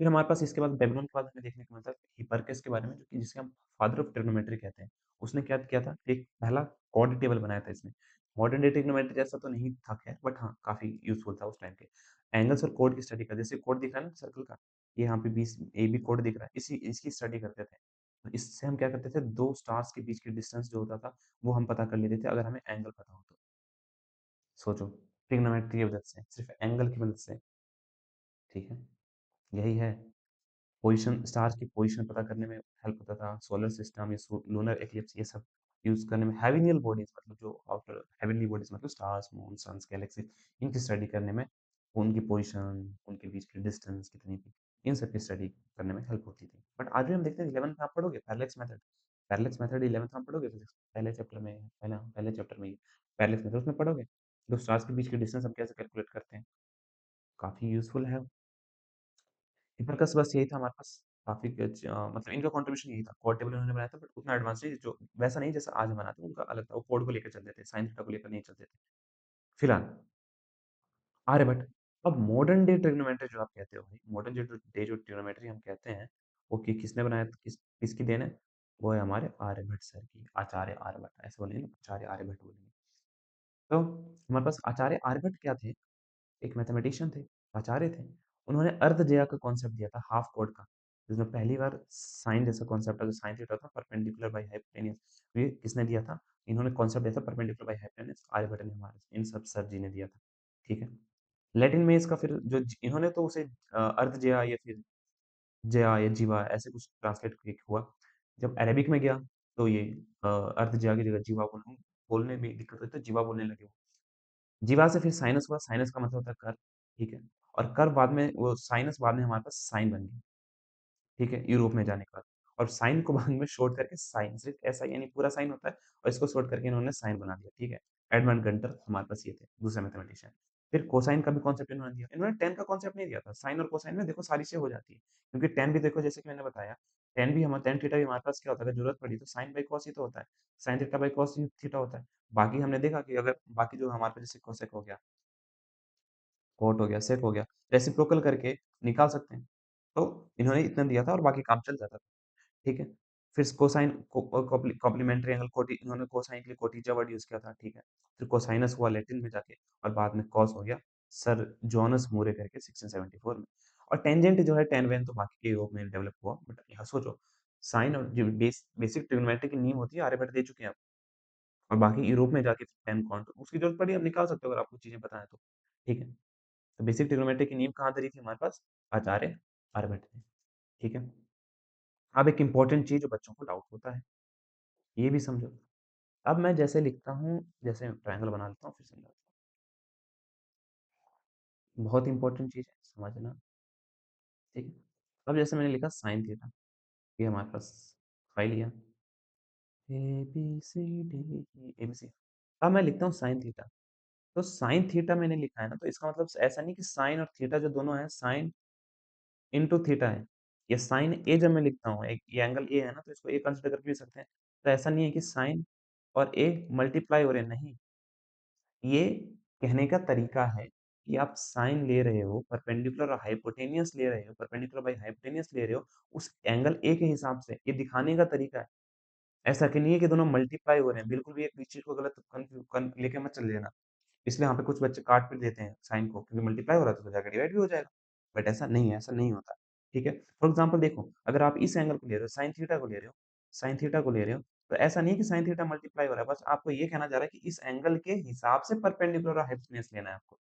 फिर हमारे पास इसके बाद बेबीलोन के बाद हमें देखने को मिलता है हिपरकस के बारे में, जो कि जिसे हम फादर ऑफ ट्रिग्नोमेट्री कहते हैं। उसने क्या किया था, एक पहला कॉर्ड टेबल बनाया था इसने। मॉडर्न डे ट्रिग्नोमेट्री जैसा तो नहीं था खैर, बट हाँ, काफी यूजफुल था उस टाइम के। एंगल्स और कोड की स्टडी का, जैसे कोड दिख रहा है ना सर्कल का, ये यहाँ पे 20 ए बी कोड दिख रहा है, इसी इसकी स्टडी करते थे। तो इससे हम क्या करते थे, दो स्टार्स के बीच की डिस्टेंस जो होता था, वो हम पता कर लेते थे, अगर हमें एंगल पता हो तो। सोचो, ट्रिग्नोमेट्री की मदद से, सिर्फ एंगल की मदद से, ठीक है? यही है। पोज़ीशन स्टार्स की पोज़ीशन पता करने में हेल्प होता था, सोलर सिस्टम, ये लूनर एक्लिप्स ये सब यूज़ करने में, हेवेनियल बॉडीज़ मतलब जो आउटर हेवेनली बॉडीज़ मतलब स्टार्स, मून, सन्स, गैलेक्सी इनकी स्टडी करने में, उनकी पोज़ीशन, उनके बीच की डिस्टेंस कितनी थी, इन सब की स्टडी करने में हेल्प होती थी। बट आज भी हम देखते हैं 11th में आप पढ़ोगे पैरेलैक्स मेथड 11th में आप पढ़ोगे फिज़िक्स पहले चैप्टर में पहले चैप्टर में ही पैरेलैक्स मेथड उसमें पढ़ोगे। तो स्टार्स के बीच की डिस्टेंस हम कैसे कैलकुलेट करते हैं, काफ़ी यूज़फुल है। हिपरकस बस यही था हमारे पास, काफ़ी मतलब इनका कंट्रीब्यूशन यही था। कोड टेबल इन्होंने बनाया था बट उतना एडवांस नहीं जो वैसा नहीं जैसा आज हम बनाते हैं, उनका अलग था। वो कोड को लेकर चलते थे, साइन थीटा को लेकर नहीं चलते थे। फिलहाल आर्यभट्ट। अब मॉडर्न डे ट्रिग्नोमेट्री जो आप कहते हो भाई, मॉडर्न डे जो ट्रिग्नोमेट्री हम कहते हैं, वो किसने बनाया था, किसकी देन है? वो है हमारे आर्यभट्ट सर की, आचार्य आर्यभट्ट ऐसे बोलेंगे ना, आचार्य आर्यभट्ट बोलेंगे। तो हमारे पास आचार्य आर्यभट्ट क्या थे? एक मैथमेटिशियन थे, आचार्य थे। उन्होंने अर्धज्या का कॉन्सेप्ट दिया था, हाफ कोड का, जिसमें पहली बार साइन जैसा कॉन्सेप्ट था, जो साइन थीटा था, परपेंडिकुलर बाय हाइपोटेन्यूज। ये किसने दिया था? इन्होंने कॉन्सेप्ट दिया था परपेंडिकुलर बाय हाइपोटेन्यूज, आर्यभट्ट ने, हमारे इन सब सर जी ने दिया था। ठीक है? लैटिन में इसका फिर इन्होंने तो उसे अर्धज्या या फिर ज्या या जीवा ऐसे कुछ ट्रांसलेट हुआ। जब अरेबिक में गया तो ये अर्धज्या की जगह जीवा बोलने में दिक्कत हुई तो जीवा बोलने लगे। जीवा से फिर साइनस हुआ, साइनस का मतलब होता है कर्व, ठीक है? और कर्व बाद में वो साइनस बाद में हमारे पास साइन बन गया, ठीक है? यूरोप में जाने के बाद और साइन को बाद में शॉर्ट करके साइन, सिर्फ ऐसा यानी पूरा साइन होता है और इसको शॉर्ट करके इन्होंने साइन बना दिया, ठीक है? एडमंड गंटर हमारे पास ये थे, दूसरे मैथमेटिशियन। फिर कोसाइन का भी कॉन्सेप्ट इन्होंने दिया। इन्होंने tan का कॉन्सेप्ट नहीं दिया था। साइन और कोसाइन में देखो सारी चीज़ें हो जाती है, क्योंकि tan भी देखो जैसे कि मैंने बताया, tan थीटा भी हमारे पास क्या होता है, अगर जरूरत पड़ी तो साइन बाई कॉस ही तो होता है, sine theta by cos theta होता है। बाकी हमने देखा कि अगर बाकी जो हमारे पास जैसे कोसेक हो गया, कॉट हो गया, सेक हो गया, रेसिप्रोकल करके निकाल सकते हैं। तो इन्होंने इतना दिया था और बाकी काम चल जाता था, ठीक है? फिर कोसाइन कॉम्प्लीमेंट्री एंगल कोटि इन्होंने कोसाइन के लिए कोटिज़ा वर्ड यूज़ किया था, ठीक है? फिर कोसाइनस हुआ लैटिन में जाके और बाद में कॉस हो गया सर जॉनस मूरे करके 1674 में। और टेंजेंट जो है tan वेन तो बाकी के यूरोप में डेवलप हुआ। बट यहाँ सोचो, साइन और जो बेसिक ट्रिग्नोमेट्री की नींव होती है आर्यभट्ट दे चुके हैं आपको, और बाकी यूरोप में जाके tan कॉन्ट उसकी जरूरत पड़ी आप निकाल सकते हो अगर आपको चीज़ें पता है तो, ठीक है? तो बेसिक ट्रिग्नोमेट्री की नींव कहाँ धरी थी हमारे पास? आचार्य आर्यभट्ट ने, ठीक है? अब एक इम्पोर्टेंट चीज़ जो बच्चों को डाउट होता है, ये भी समझो। अब मैं जैसे लिखता हूँ, जैसे ट्रायंगल बना लेता हूँ फिर समझाता हूँ। बहुत इम्पोर्टेंट चीज़ है, समझना, ठीक है? अब जैसे मैंने लिखा साइन थीटा, ये हमारे पास फाइल लिया, A B C D E A B C. अब मैं लिखता हूँ साइन थीटा। तो साइन थीटा मैंने लिखा है ना, तो इसका मतलब ऐसा नहीं कि साइन और थीटा जो दोनों है साइन इंटू थीटा है। ये साइन ए जब मैं लिखता हूँ, एक ये एंगल ए है ना, तो इसको ए कंसीडर करके भी सकते हैं। तो ऐसा नहीं है कि साइन और ए मल्टीप्लाई हो रहे हैं, नहीं। ये कहने का तरीका है कि आप साइन ले रहे हो, परपेंडिकुलर और हाइपोटेनियस ले रहे हो, परपेंडिकुलर बाई हाइपोटेनियस ले रहे हो, उस एंगल ए के हिसाब से, ये दिखाने का तरीका है। ऐसा कि नहीं है कि दोनों मल्टीप्लाई हो रहे हैं, बिल्कुल भी एक भी चीज़ को गलत लेके मत चले जाना। इसलिए यहाँ पे कुछ बच्चे काट पीट देते हैं साइन को, क्योंकि मल्टीप्लाई हो रहा है तो जाकर डिवाइड भी हो जाएगा। बट ऐसा नहीं है, ऐसा नहीं होता। ठीक है? फॉर एग्ज़ाम्पल देखो, अगर आप इस एंगल को ले रहे हो, साइन थीटा को ले रहे हो, साइन थीटा को ले रहे हो, तो ऐसा नहीं है कि साइन थीटा मल्टीप्लाई हो रहा है, बस आपको ये कहना चाह रहा है कि इस एंगल के हिसाब से परपेंडिकुलर और हाइपोटेन्यूज लेना है आपको।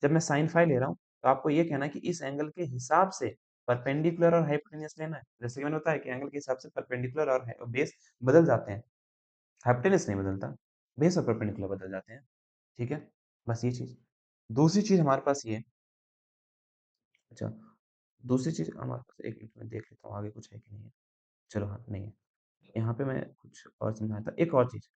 जब मैं साइन फाइ ले रहा हूँ, तो आपको ये कहना है कि इस एंगल के हिसाब से परपेंडिकुलर और हाइपोटेन्यूज लेना है। जैसे कि मैंने बताया कि एंगल के हिसाब से परपेंडिकुलर और बेस बदल जाते हैं, हाइपोटेन्यूज नहीं बदलता, बेस और परपेंडिकुलर बदल जाते हैं। ठीक है? बस ये चीज़। दूसरी चीज़ हमारे पास ये अच्छा, दूसरी चीज़ हमारे पास, एक मिनट में देख लेता हूँ आगे कुछ है कि नहीं है। चलो हाँ, नहीं है। यहाँ पे मैं कुछ और समझाया था, एक और चीज़,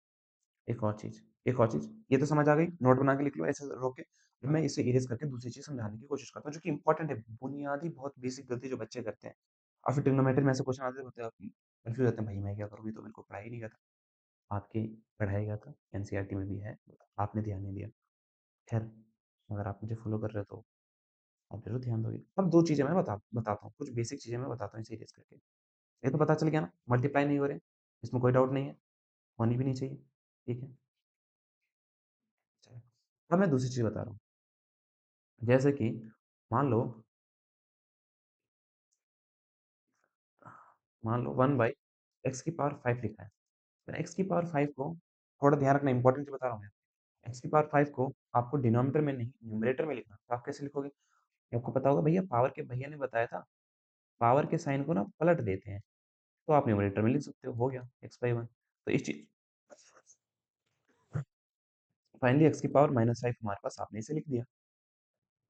एक और चीज़, एक और चीज़, ये तो समझ आ गई, नोट बना के लिख लो ऐसे रोक के। अब मैं इसे इरेज़ करके दूसरी चीज़ समझाने की कोशिश करता हूँ, जो कि इम्पोर्टेंट है, बुनियादी बहुत बेसिक गलती जो बच्चे करते हैं। और फिर ट्रिग्नोमेट्री में ऐसे क्वेश्चन आते होते हैं, कन्फ्यूज़ होते हैं, भाई मैं क्या करूँ, ये तो मेरे को पढ़ा ही नहीं गया था। आपके पढ़ाया गया था, एनसीईआरटी में भी है, आपने ध्यान नहीं दिया। खैर, अगर आप मुझे फ़ॉलो कर रहे हो तो आप ज़रूर ध्यान दोगे। अब 2 चीज़ें मैं बताता हूँ, कुछ बेसिक चीज़ें मैं बताता हूँ इसे इरेज़ करके। ये तो पता चल गया ना, मल्टीप्लाई नहीं हो रहे, इसमें कोई डाउट नहीं है, होनी भी नहीं चाहिए, ठीक है? चलो, अब मैं दूसरी चीज़ बता रहा हूँ। जैसे कि मान लो मान लो 1 बाई x की पावर 5 लिखा है। तो x की पावर 5 को थोड़ा ध्यान रखना, इम्पोर्टेंट चीज़ बता रहा हूँ मैं। एक्स की पावर 5 को आपको डिनोमिनेटर में नहीं, न्यूमरेटर में लिखना, तो आप कैसे लिखोगे? आपको पता होगा भैया पावर के भैया ने बताया था, पावर के साइन को ना पलट देते हैं, तो आप न्यूमरेटर में लिख सकते हो गया x/1। तो इस चीज़ फाइनली x की पावर -5 हमारे पास आपने इसे लिख दिया,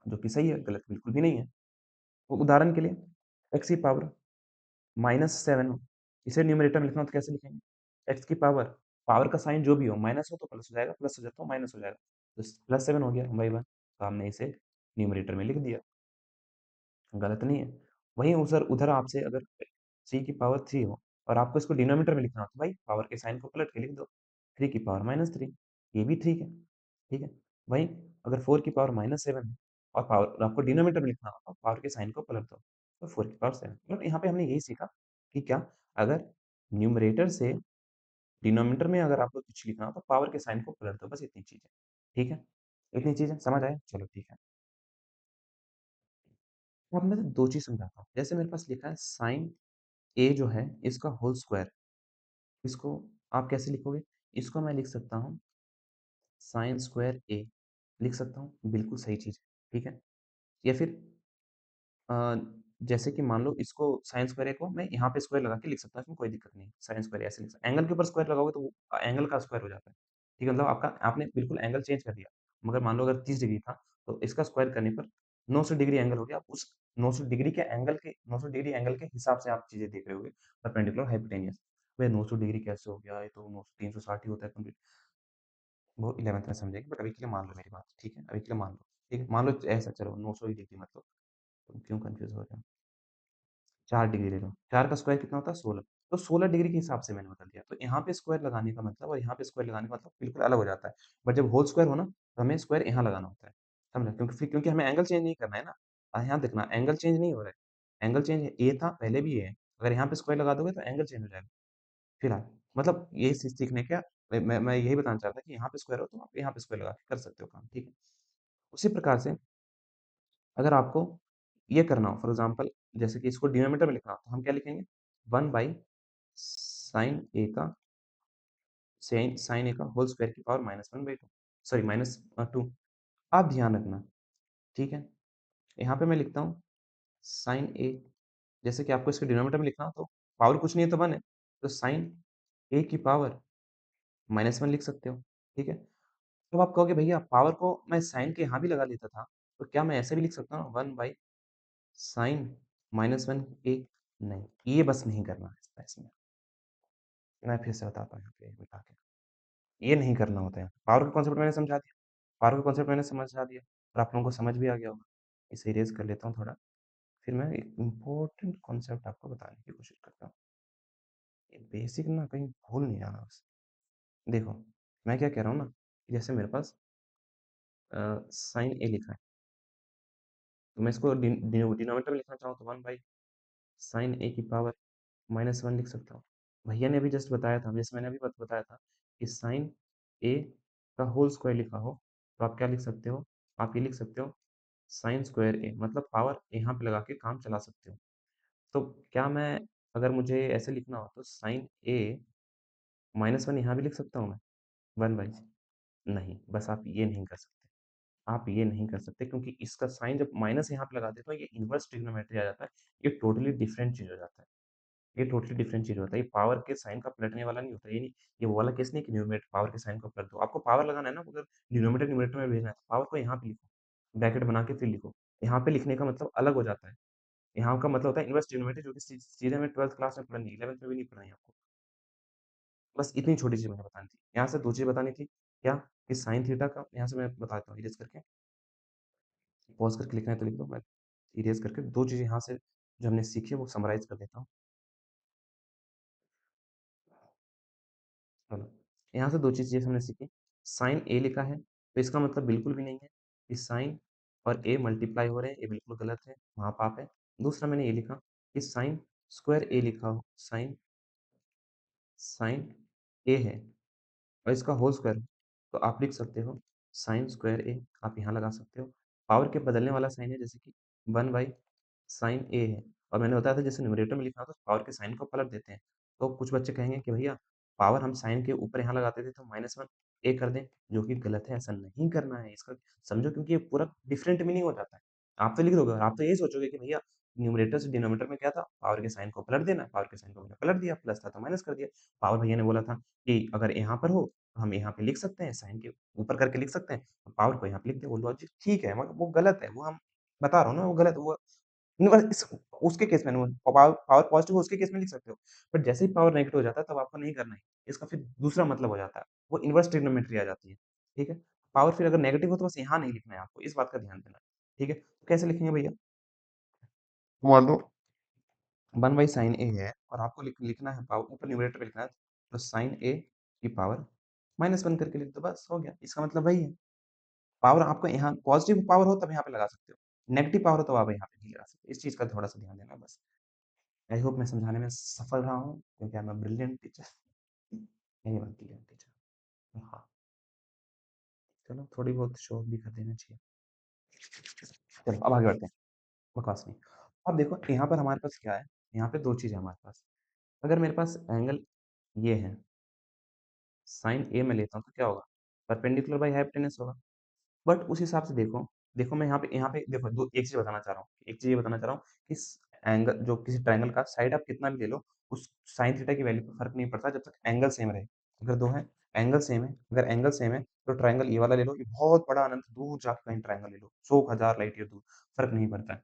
जो कि सही है, गलत बिल्कुल भी नहीं है। तो उदाहरण के लिए x की पावर -7 हो, इसे न्यूमरेटर में लिखना हो तो कैसे लिखेंगे? x की पावर, पावर का साइन जो भी हो, माइनस हो तो प्लस हो जाएगा, प्लस हो जाए तो माइनस हो जाएगा। तो +7 हो गया 1/1, तो हमने इसे न्यूमरेटर में लिख दिया, गलत नहीं है। वहीं उधर उधर आपसे अगर 3 की पावर 3 हो और आपको इसको डिनोमिनेटर में लिखना हो, तो भाई पावर के साइन को पलट के लिख दो, 3 की पावर -3, ये भी ठीक है, ठीक है। वहीं अगर 4 की पावर -7 है और पावर आपको डिनोमिनेटर में लिखना हो, तो पावर के साइन को पलट दो, तो 4 की पावर 7। मतलब यहाँ पे हमने यही सीखा कि क्या, अगर न्यूमरेटर से डिनोमिनेटर में अगर आपको कुछ लिखना हो, तो पावर के साइन को पलट दो, बस इतनी चीज़ है, ठीक है? इतनी चीज़ें समझ आए? चलो ठीक है। अब मैं 2 चीज़ समझाता हूँ। जैसे मेरे पास लिखा है साइन ए जो है, इसका होल स्क्वायर, इसको आप कैसे लिखोगे? इसको मैं लिख सकता हूँ साइन स्क्वायर ए, लिख सकता हूँ, बिल्कुल सही चीज़ है, ठीक है? या फिर अ, जैसे कि मान लो इसको साइन स्क्वायर ए को मैं यहाँ पे स्क्वायर लगा के लिख सकता हूँ, इसमें कोई दिक्कत नहीं है। साइन स्क्वायर ऐसे लिख सकता एंगल के ऊपर स्क्वायर लगाओगे तो वो एंगल का स्क्वायर हो जाता है, ठीक है? मतलब आपका आपने बिल्कुल एंगल चेंज कर दिया। मगर मान लो अगर 30 डिग्री था, तो इसका स्क्वायर करने पर 900 डिग्री एंगल हो गया। आप उस 900 डिग्री एंगल के हिसाब से आप चीज़ें देख रहे होगे, परपेंडिकुलर हाइपोटेन्यूस। भैया 900 डिग्री कैसे हो गया? ये तो 900 360 ही होता है कंप्लीट। वो 11th में समझेंगे, बट अभी के लिए मान लो मेरी बात, ठीक है? अभी के लिए मान लो, ठीक है? मान लो ऐसा, चलो 900 ही डिग्री मतलब, तुम क्यों कन्फ्यूज़ हो रहे हो? 4 डिग्री ले लो, 4 का स्क्वायर कितना होता है? 16। तो 16 डिग्री के हिसाब से मैंने बदल दिया। तो यहाँ पे स्क्वायर लगाने का मतलब और यहाँ पे स्क्वायर लगाने का मतलब बिल्कुल अलग हो जाता है। बट जब होल स्क्वायर हो ना, तो हमें स्क्वायर यहाँ लगाना होता है। समझा? क्योंकि हमें एंगल चेंज नहीं करना है ना। यहाँ देखना एंगल चेंज नहीं हो रहा है। एंगल चेंज ये था, पहले भी ये है। अगर यहाँ पे स्क्वायर लगा दोगे तो एंगल चेंज हो जाएगा। फिलहाल मतलब ये चीज़ सीखने का मैं यही बताना चाहता था कि यहाँ पे स्क्वायर हो तो आप यहाँ पे स्क्वायर लगा के कर सकते हो काम, ठीक है? उसी प्रकार से अगर आपको ये करना हो, फॉर एग्ज़ाम्पल जैसे कि इसको डिनोमिनेटर में लिखना हो, तो हम क्या लिखेंगे? 1 बाई साइन ए का साइन ए का होल स्क्वायर की पावर -1/2, सॉरी -2। आप ध्यान रखना, ठीक है? यहाँ पे मैं लिखता हूँ साइन ए, जैसे कि आपको इसको डिनोमिनेटर में लिखना हो तो पावर कुछ नहीं है तो 1 है, तो साइन ए की पावर -1 लिख सकते हो, ठीक है? तो आप कहोगे भैया पावर को मैं साइन के यहाँ भी लगा लेता था, तो क्या मैं ऐसे भी लिख सकता हूँ 1 बाई साइन -1 ए? नहीं, ये बस नहीं करना है इसमें। मैं फिर से बताता हूँ यहाँ पे मिटा के। ये नहीं करना होता है। पावर का कॉन्सेप्ट मैंने समझा दिया, पावर का कॉन्सेप्ट मैंने समझा दिया और आप लोगों को समझ भी आ गया होगा। इसे इरेज़ कर लेता हूँ थोड़ा, फिर मैं एक इम्पोर्टेंट कॉन्सेप्ट आपको बताने की कोशिश करता हूँ। ये बेसिक ना कहीं भूल नहीं जाना बस। देखो, मैं क्या कह रहा हूँ ना, कि जैसे मेरे पास साइन ए लिखा है, तो मैं इसको डिनोमिनेटर में लिखना चाहूँ तो 1 बाई साइन ए की पावर -1 लिख सकता हूँ। भैया ने अभी जस्ट बताया था, जैसे मैंने अभी बताया था कि साइन ए का होल स्क्वायर लिखा हो, तो आप क्या लिख सकते हो? आप ये लिख सकते हो साइन स्क्वायर ए, मतलब पावर यहाँ पे लगा के काम चला सकते हो। तो क्या मैं, अगर मुझे ऐसे लिखना हो तो साइन ए -1 यहाँ भी लिख सकता हूँ मैं? 1 बाई, नहीं, बस आप ये नहीं कर सकते। आप ये नहीं कर सकते क्योंकि इसका साइन जब माइनस यहाँ पे लगा देते हो, ये इन्वर्स ट्रिग्नोमेट्री आ जाता है। ये टोटली डिफरेंट चीज़ हो जाता है। ये टोटली डिफरेंट चीज़ होता है। ये पावर के साइन का पलटने वाला नहीं होता। ये वो वाला केस नहीं है कि न्यूमरेटर पावर के साइन को पलट दो। आपको पावर लगाना है ना, अगर डिनोमिनेटर न्यूमरेटर में भेजना है, तो पावर को यहाँ पे लिखो, ब्रैकेट बना के फिर लिखो। यहाँ पे लिखने का मतलब अलग हो जाता है। यहाँ का मतलब होता है इन्वर्स ट्रिग्नोमेट्री, जो कि चीज़ें हमें 12th क्लास में पढ़नी है, 11th में भी नहीं पढ़ाई आपको। बस इतनी छोटी चीज़ मुझे बतानी थी। यहाँ से 2 चीज़ बतानी थी। क्या? कि साइन थीटा का, यहाँ से मैं बताता हूँ इरेज़ करके, पॉज़ करके लिखना है तो लिख दो, मैं इरेज़ करके 2 चीज़ें यहाँ से जो हमने सीखी है वो समराइज़ कर देता हूँ। चलो, यहाँ से 2 चीज़ें हमने सीखी। साइन ए लिखा है, तो इसका मतलब बिल्कुल भी नहीं है कि साइन और ए मल्टीप्लाई हो रहे हैं, ये बिल्कुल गलत है, वहाँ पाप है। दूसरा मैंने ये लिखा कि साइन स्क्वायर ए लिखा हो, साइन साइन ए है और इसका होल स्क्वायर, तो आप लिख सकते हो साइन स्क्वायर ए, आप यहाँ लगा सकते हो। पावर के बदलने वाला साइन है, जैसे कि 1 बाई साइन ए है, और मैंने बताया था जैसे न्यूमरेटर में लिखना हो तो पावर के साइन को पलट देते हैं। तो कुछ बच्चे कहेंगे कि भैया पावर हम साइन के ऊपर यहाँ लगाते थे तो -1, ए कर दें, जो कि गलत है, ऐसा नहीं करना है। इसका समझो, क्योंकि ये पूरा डिफरेंट मीनिंग हो जाता है। आप तो लिख दोगे और आप तो यही सोचोगे कि भैया न्यूमरेटर से डिनोमिनेटर में क्या था? पावर के साइन को पलट देना, पावर के साइन को मैंने पलट दिया, प्लस था तो माइनस कर दिया। पावर भैया ने बोला था कि अगर यहाँ पर हो, तो हम यहाँ पे लिख सकते हैं, साइन के ऊपर करके लिख सकते हैं, पावर को यहाँ पे लिख दिया। वो लॉजिक ठीक है, मगर वो गलत है, वो हम बता रहा हूँ ना, वो गलत है। वो यूनिवर्स इस उसके केस में पावर पावर पॉजिटिव हो उसके केस में लिख सकते हो। बट जैसे ही पावर नेगेटिव हो जाता है तब आपको नहीं करना है। इसका फिर दूसरा मतलब हो जाता है, वो इन्वर्स ट्रिग्नोमेट्री आ जाती है, ठीक है? पावर फिर अगर नेगेटिव हो तो बस यहाँ नहीं लिखना है आपको, इस बात का ध्यान देना है, ठीक है? तो कैसे लिखेंगे भैया? मान लो 1 बाई साइन ए है और आपको लिखना है पावर ऊपर न्यूमरेटर पे लिखना है, तो साइन ए की पावर -1 करके लिख दो, बस हो गया। इसका मतलब वही है। पावर आपको यहाँ पॉजिटिव पावर हो तब यहाँ पे लगा सकते हो, नेगेटिव पावर हो तो आप यहाँ पे नहीं लगा सकते। इस चीज़ का थोड़ा-सा ध्यान देना बस। आई होप मैं समझाने में सफल रहा हूँ, क्योंकि I am a brilliant teacher. नहीं, मैं ब्रिलियंट टीचर। हाँ, चलो थोड़ी बहुत शो ऑफ भी कर देना चाहिए। चलो अब आगे बढ़ते हैं, बकवास नहीं। अब देखो यहाँ पर हमारे पास क्या है, यहाँ पे 2 चीज़ है हमारे पास। अगर मेरे पास एंगल ये है, साइन ए मैं लेता हूँ तो क्या होगा? परपेंडिकुलर बाई हाइपोटेन्यूज होगा। बट उस हिसाब से देखो, देखो मैं यहाँ पे देखो दो एक चीज़ बताना चाह रहा हूँ। एक चीज़ ये बताना चाह रहा हूँ कि एंगल जो किसी ट्रायंगल का साइड आप कितना भी ले लो, उस साइन थीटा की वैल्यू पे फ़र्क नहीं पड़ता जब तक एंगल सेम रहे। अगर 2 हैं, एंगल सेम है, अगर एंगल सेम है तो ट्रायंगल ये वाला ले लो, ये बहुत बड़ा अनंत दूर जाके कहीं ट्रायंगल ले लो, 100,000 लाइट ईयर दूर, फ़र्क नहीं पड़ता है।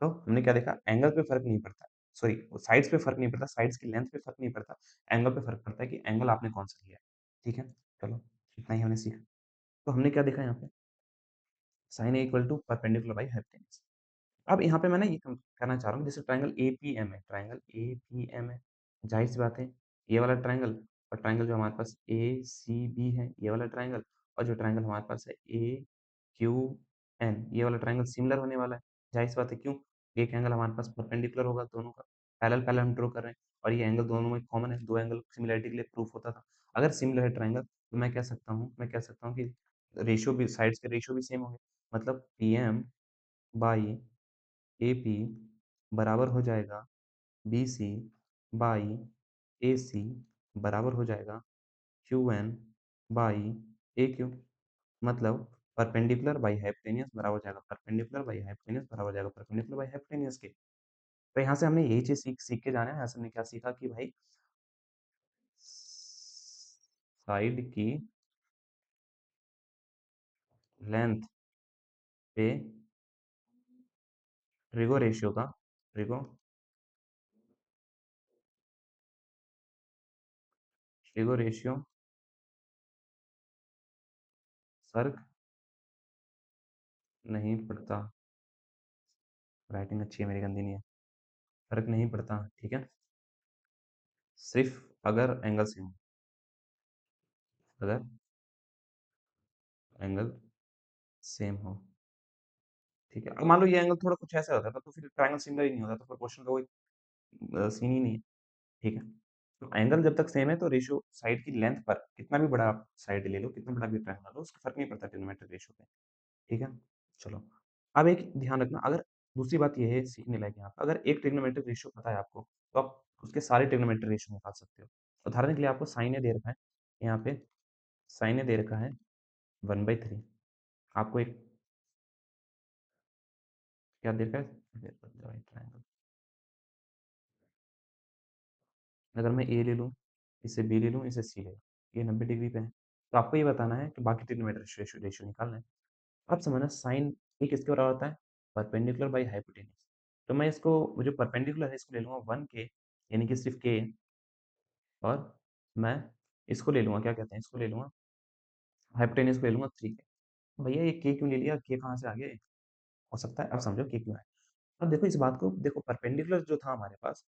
तो हमने क्या देखा? एंगल पे फ़र्क नहीं पड़ता। सॉरी, साइड्स पे फ़र्क नहीं पड़ता, साइड्स की लेंथ पे फ़र्क नहीं पड़ता, एंगल पे फ़र्क पड़ता है कि एंगल आपने कौन-सा लिया है। ठीक है? चलो, इतना ही हमने सीखा। तो हमने क्या देखा यहाँ पे? Sine A equal to perpendicular by hypotenuse. अब यहाँ पे मैं ना ये कहना चाह रहा हूँ, जैसे ट्रायंगल एपीएम है, ट्रायंगल एपीएम है, जाहिर सी बात है ये वाला ट्रायंगल और ट्रायंगल जो हमारे पास एसीबी है, ये वाला ट्रायंगल, और जो ट्रायंगल हमारे पास है एक्यूएन, ये वाला ट्रायंगल सिमिलर होने वाला है। जाहिर सी बात है, क्यों? एक एंगल हमारे पास परपेंडिकुलर होगा दोनों का, पैरेलल पैरेलल हम ड्रॉ कर रहे हैं, और ये एंगल दोनों में कॉमन है, दो एंगल सिमिलरिटी के लिए प्रूफ होता था। अगर सिमिलर है ट्रायंगल तो मैं कह सकता हूँ कि रेशियो भी, साइड्स के रेशियो भी सेम होंगे, मतलब पीएम बाई एपी बराबर हो जाएगा बीसी बाई एसी बराबर हो जाएगा क्यूएन बाई एक्यू। मतलब परपेंडिकुलर बाई हाइपोटेन्यूज बराबर हो जाएगा परपेंडिकुलर बाई हाइपोटेन्यूज बराबर हो जाएगा परपेंडिकुलर बाई हाइपोटेन्यूज के। तो यहाँ से हमने यही चीज सीख सीख के जाना है। यहाँ से हमने क्या सीखा कि भाई साइड की लेंथ पे ट्रिगो रेशियो का ट्रिगो ट्रिगो रेशियो फर्क नहीं पड़ता। राइटिंग अच्छी है मेरी, गंदी नहीं है। फर्क नहीं पड़ता, ठीक है, सिर्फ अगर एंगल सेम हो। अगर एंगल सेम हो, ठीक है। अब मान लो ये एंगल थोड़ा कुछ ऐसा होता है तो फिर ट्रायंगल सिमिलर ही नहीं होता, तो फिर क्वेश्चन का कोई सीन ही नहीं है, ठीक है। तो एंगल जब तक सेम है तो रेशियो साइड की लेंथ पर, कितना भी बड़ा आप साइड ले लो, कितना बड़ा भी ट्रायंगल लो, उसका फर्क नहीं पड़ता ट्रिग्नोमेट्रिक रेशियो पे, ठीक है। चलो, अब एक ध्यान रखना, अगर दूसरी बात ये है सीखने लायक यहाँ पे, अगर एक ट्रिग्नोमेट्रिक रेशियो पता है आपको तो आप उसके सारे ट्रिग्नोमेट्रिक रेशियो निकाल सकते हो। उदाहरण के लिए आपको साइन ए दे रखा है, यहाँ पे साइन ए दे रखा है 1/3। आपको एक क्या दे रखा है, ट्रायंगल, अगर मैं ए ले लूँ, इसे बी ले लूँ, इसे सी ले लूँ, ये 90 डिग्री पे है। तो आपको ये बताना है कि बाकी ट्रिग्नोमेट्रिक रेशियो रेशियो निकालना है। अब समझना, साइन ए किसके बराबर होता है? Perpendicular by hypotenuse. तो मैं इसको, वो जो परपेंडिकुलर है इसको ले लूँगा 1 के, यानी कि सिर्फ के, और मैं इसको ले लूँगा, क्या कहते हैं, इसको ले लूँगा हाइपोटेन्यूज को ले लूँगा 3 के। भैया ये के क्यों ले लिया? के कहाँ से आ गए? हो सकता है अब समझो के क्यों आए। अब देखो इस बात को देखो, परपेंडिकुलर जो था हमारे पास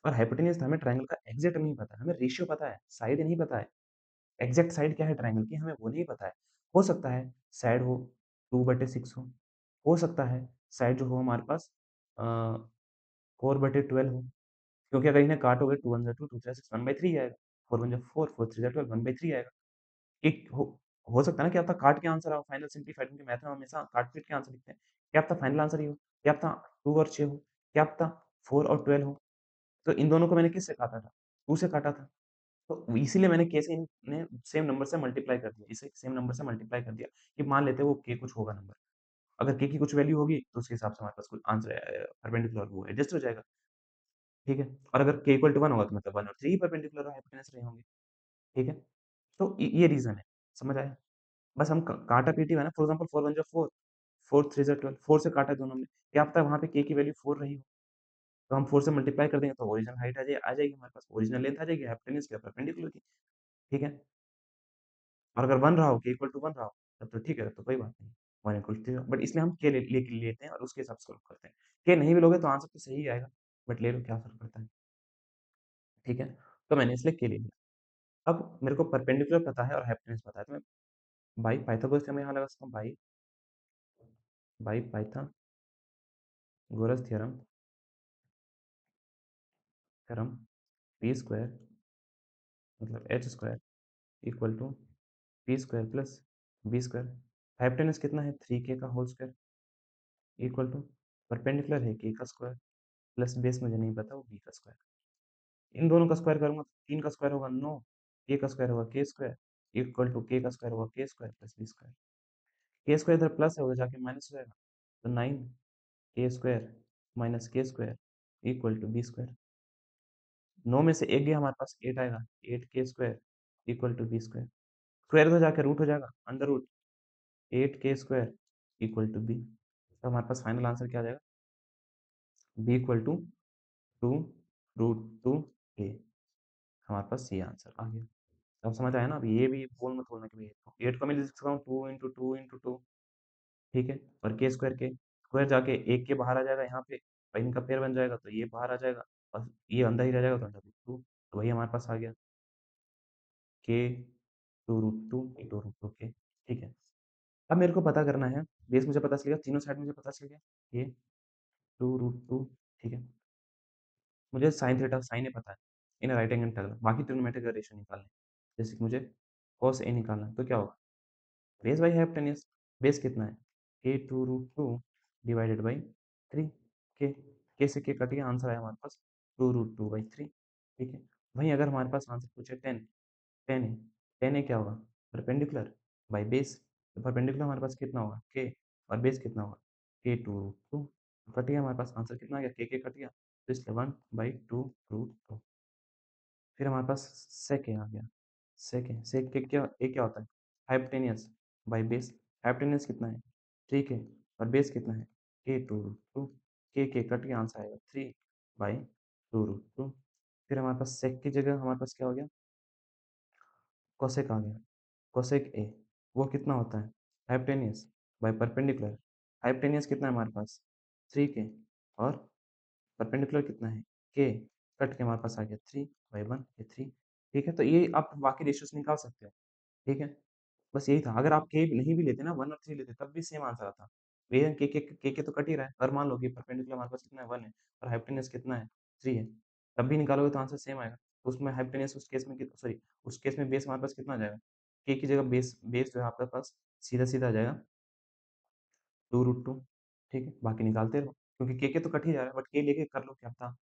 और हाइपोटेन्यूज था, हमें ट्रायंगल का एग्जैक्ट नहीं पता है, हमें रेशियो पता है, साइड नहीं पता है। एग्जैक्ट साइड क्या है ट्रायंगल की हमें वो नहीं पता है। हो सकता है साइड हो 2/6 हो सकता है साइड जो हो हमारे पास 4/12 हो, क्योंकि अगर इन्हें काटोगे 2 1 जा 2, 2 3 6, 1/3 आएगा, 4 1 जा 4, 4 3 जा 12, 1/3 आएगा। एक हो सकता है ना कि आपका काट के आंसर आओ, फाइनल सिम्प्लीफाइड, क्योंकि मैथ में हमेशा काट-पीट के आंसर लिखते हैं। क्या पता फाइनल आंसर ये हो, क्या पता 2 और 6 हो, क्या पता 4 और 12 हो। तो इन दोनों को मैंने किससे काटा था? 2 से काटा था। तो इसीलिए मैंने के से ने सेम नंबर से मल्टीप्लाई कर दिया, इसे सेम नंबर से मल्टीप्लाई कर दिया कि मान लेते हैं वो के कुछ होगा नंबर। अगर के की कुछ वैल्यू होगी तो उसके हिसाब से हमारे पास कुछ आंसर परपेंडिकुलर वो एडजस्ट हो जाएगा, ठीक है? और अगर के इक्वल टू 1 होगा तो मतलब 1 और 3 ही परपेंडिकुलर हाइपोटेनस रहे होंगे, ठीक है? तो ये रीज़न है, समझ आया? बस हम क काटा-पीटी में ना फॉर एग्ज़ाम्पल 4 1 जा 4, 4 3 जा 12, 4 से काटा है दोनों में, क्या पता वहाँ पे के की वैल्यू 4 रही हो, तो हम 4 से मल्टीप्लाई कर देंगे तो ओरिजिनल हाइट आ जाएगी हमारे पास, ओरिजिनल लेंथ आ जाएगी हाइपोटेनस क्या परपेंडिकुलर की, ठीक है? और अगर 1 रहा हो, के इक्वल टू 1 रहा हो, तब तो ठीक है, तब तो कोई बात नहीं, 1 इक्वल टू 0 बट इसलिए हम के लेते हैं और उसके हिसाब से सॉल्व करते हैं। के नहीं भी लोगे तो आंसर तो सही ही आएगा, बट ले लो क्या फ़र्क पड़ता है, ठीक है? तो मैंने इसलिए के ले लिया। अब मेरे को परपेंडिकुलर पता है और हाइपोटेनस पता है, तो मैं बाई पाइथागोरस थ्योरम यहाँ लगा सकता हूँ, by by Pythagoras theorem P square मतलब H square equal to P square plus B square. Hypotenuse कितना है? 3k का whole square equal to perpendicular है के का स्क्वायर प्लस बेस मुझे नहीं पता वो बी का स्क्वायर। इन दोनों का स्क्वायर करूँगा तो 3 का स्क्वायर होगा 9, के का स्क्वायर होगा के स्क्वायर इक्वल टू के का स्क्वायर होगा के स्क्वायर प्लस बी स्क्वायर। के स्क्वायर इधर प्लस है उधर जाके माइनस हो जाएगा, तो 9 के स्क्वायर माइनस के square equal to B square. 9 में से 1 गया हमारे पास 8 आएगा, 8 के square equal to B square. Square तो जाके रूट हो जाएगा, अंडर रूट 8 के स्क्वायर इक्वल टू बी। तो हमारे पास फाइनल आंसर क्या आ जाएगा? बी इक्वल टू 2 रूट 2 ए। हमारे पास ये आंसर आ गया। अब समझ आया ना? अब ये भी बोल मत बोलना कि भई 8 को मैं लिख सकता हूँ 2 इंटू 2 इंटू 2, ठीक है? और के स्क्वायर जाके 1 के बाहर आ जाएगा यहाँ पे और इनका पेयर बन जाएगा तो ये बाहर आ जाएगा और ये अंदर ही रह जाएगा तो अंडर रूट 2, तो वही हमारे पास आ गया के 2 रूट 2 इंटू रूट 2 के, ठीक है? अब मेरे को पता करना है, बेस मुझे पता चल गया, तीनों साइड मुझे पता चल गया, ये 2 रूट 2, ठीक है? मुझे साइन थीटा साइन ए पता है, इन राइट एंगल ट्रायंगल, बाकी ट्रिग्नोमेट्रिक का रेशियो निकालना है। जैसे कि मुझे कॉस ए निकालना है, तो क्या होगा? बेस बाई हाइपोटेन्यूज, बेस कितना है? के 2 रूट 2 डिवाइडेड बाई 3 के से के कट गया, आंसर आया हमारे पास 2 रूट 2 बाई 3, ठीक है? वहीं अगर हमारे पास आंसर पूछे 10, 10 है, 10 ए क्या होगा? परपेंडिकुलर बाई बेस, तो परपेंडिकुलर हमारे पास कितना होगा? के, और बेस कितना होगा? के 2 रूट 2, कट गया हमारे पास आंसर कितना आ गया? के कट गया, तो इसलिए 1 बाई 2 रूट 2। फिर हमारे पास सेक आ गया, सेक के क्या होता है? हाइपोटेनियस बाई बेस, हाइपोटेनियस कितना है? 3k और बेस कितना है? के 2 रूट 2, के कट के आंसर आएगा 3 बाई 2 रूट 2। फिर हमारे पास सेक की जगह हमारे पास क्या हो गया? कोसेक आ गया, कोसेक ए, वो कितना होता है? हाइपोटेनियस बाई परपेंडिकुलर, हाइपोटेनियस कितना है हमारे पास? 3k और परपेंडिकुलर कितना है? के, कट के हमारे पास आ गया 3 बाई 1 ये 3, ठीक है? तो ये आप बाकी रेशियोज़ निकाल सकते हो, ठीक है? बस यही था, अगर आप के नहीं भी लेते ना 1 और 3 लेते तब भी सेम आंसर आता। ये के तो कट ही रहा है, और मान लो कि परपेंडिकुलर हमारे पास कितना है 1 है और हाइपोटेन्यूज कितना है 3 है, तब भी निकालोगे तो आंसर सेम आएगा। उसमें हाइपोटेन्यूज उस केस में सॉरी उस केस में बेस हमारे पास कितना आ जाएगा? के की जगह बेस बेस जो है आपके पास सीधा-सीधा आ जाएगा 2 रूट 2, ठीक है? बाकी निकालते रहो, क्योंकि के तो कट ही जा रहा है, बट के लेके कर लो क्या पता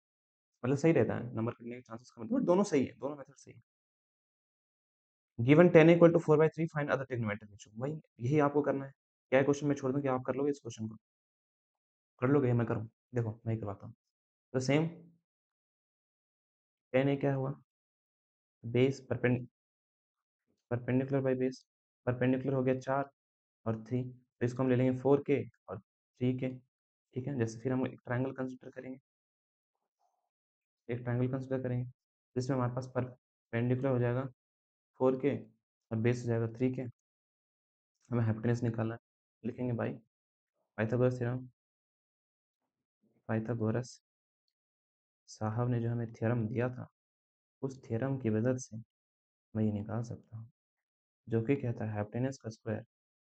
मतलब सही रहता है, नंबर कटने के चांसेस कम होते हैं, बट दोनों सही है, दोनों मेथड सही है। Given 10 equal to 4/3 find other trigonometric ratio, वही यही आपको करना है। क्या है क्वेश्चन मैं छोड़ दूँ कि आप कर लोगे इस क्वेश्चन को? कर लोगे या मैं करूँ? देखो मैं ही करवाता हूँ। तो सेम 10 ए क्या हुआ? Base perpendicular by base, perpendicular हो गया 4 और 3, तो इसको हम ले लेंगे 4k और 3k, ठीक है? जैसे फिर हम एक ट्रायंगल कंसीडर करेंगे, जिसमें हमारे पास परपेंडिकुलर हो जाएगा 4k और बेस हो जाएगा 3k। हमें हाइपोटेन्यूज निकालना है, लिखेंगे बाई पाइथागोरस थ्योरम, पाइथागोरस साहब ने जो हमें थ्योरम दिया था, उस थ्योरम की मदद से मैं ये निकाल सकता हूँ, जो कि कहता है हाइपोटेन्यूज का स्क्वायर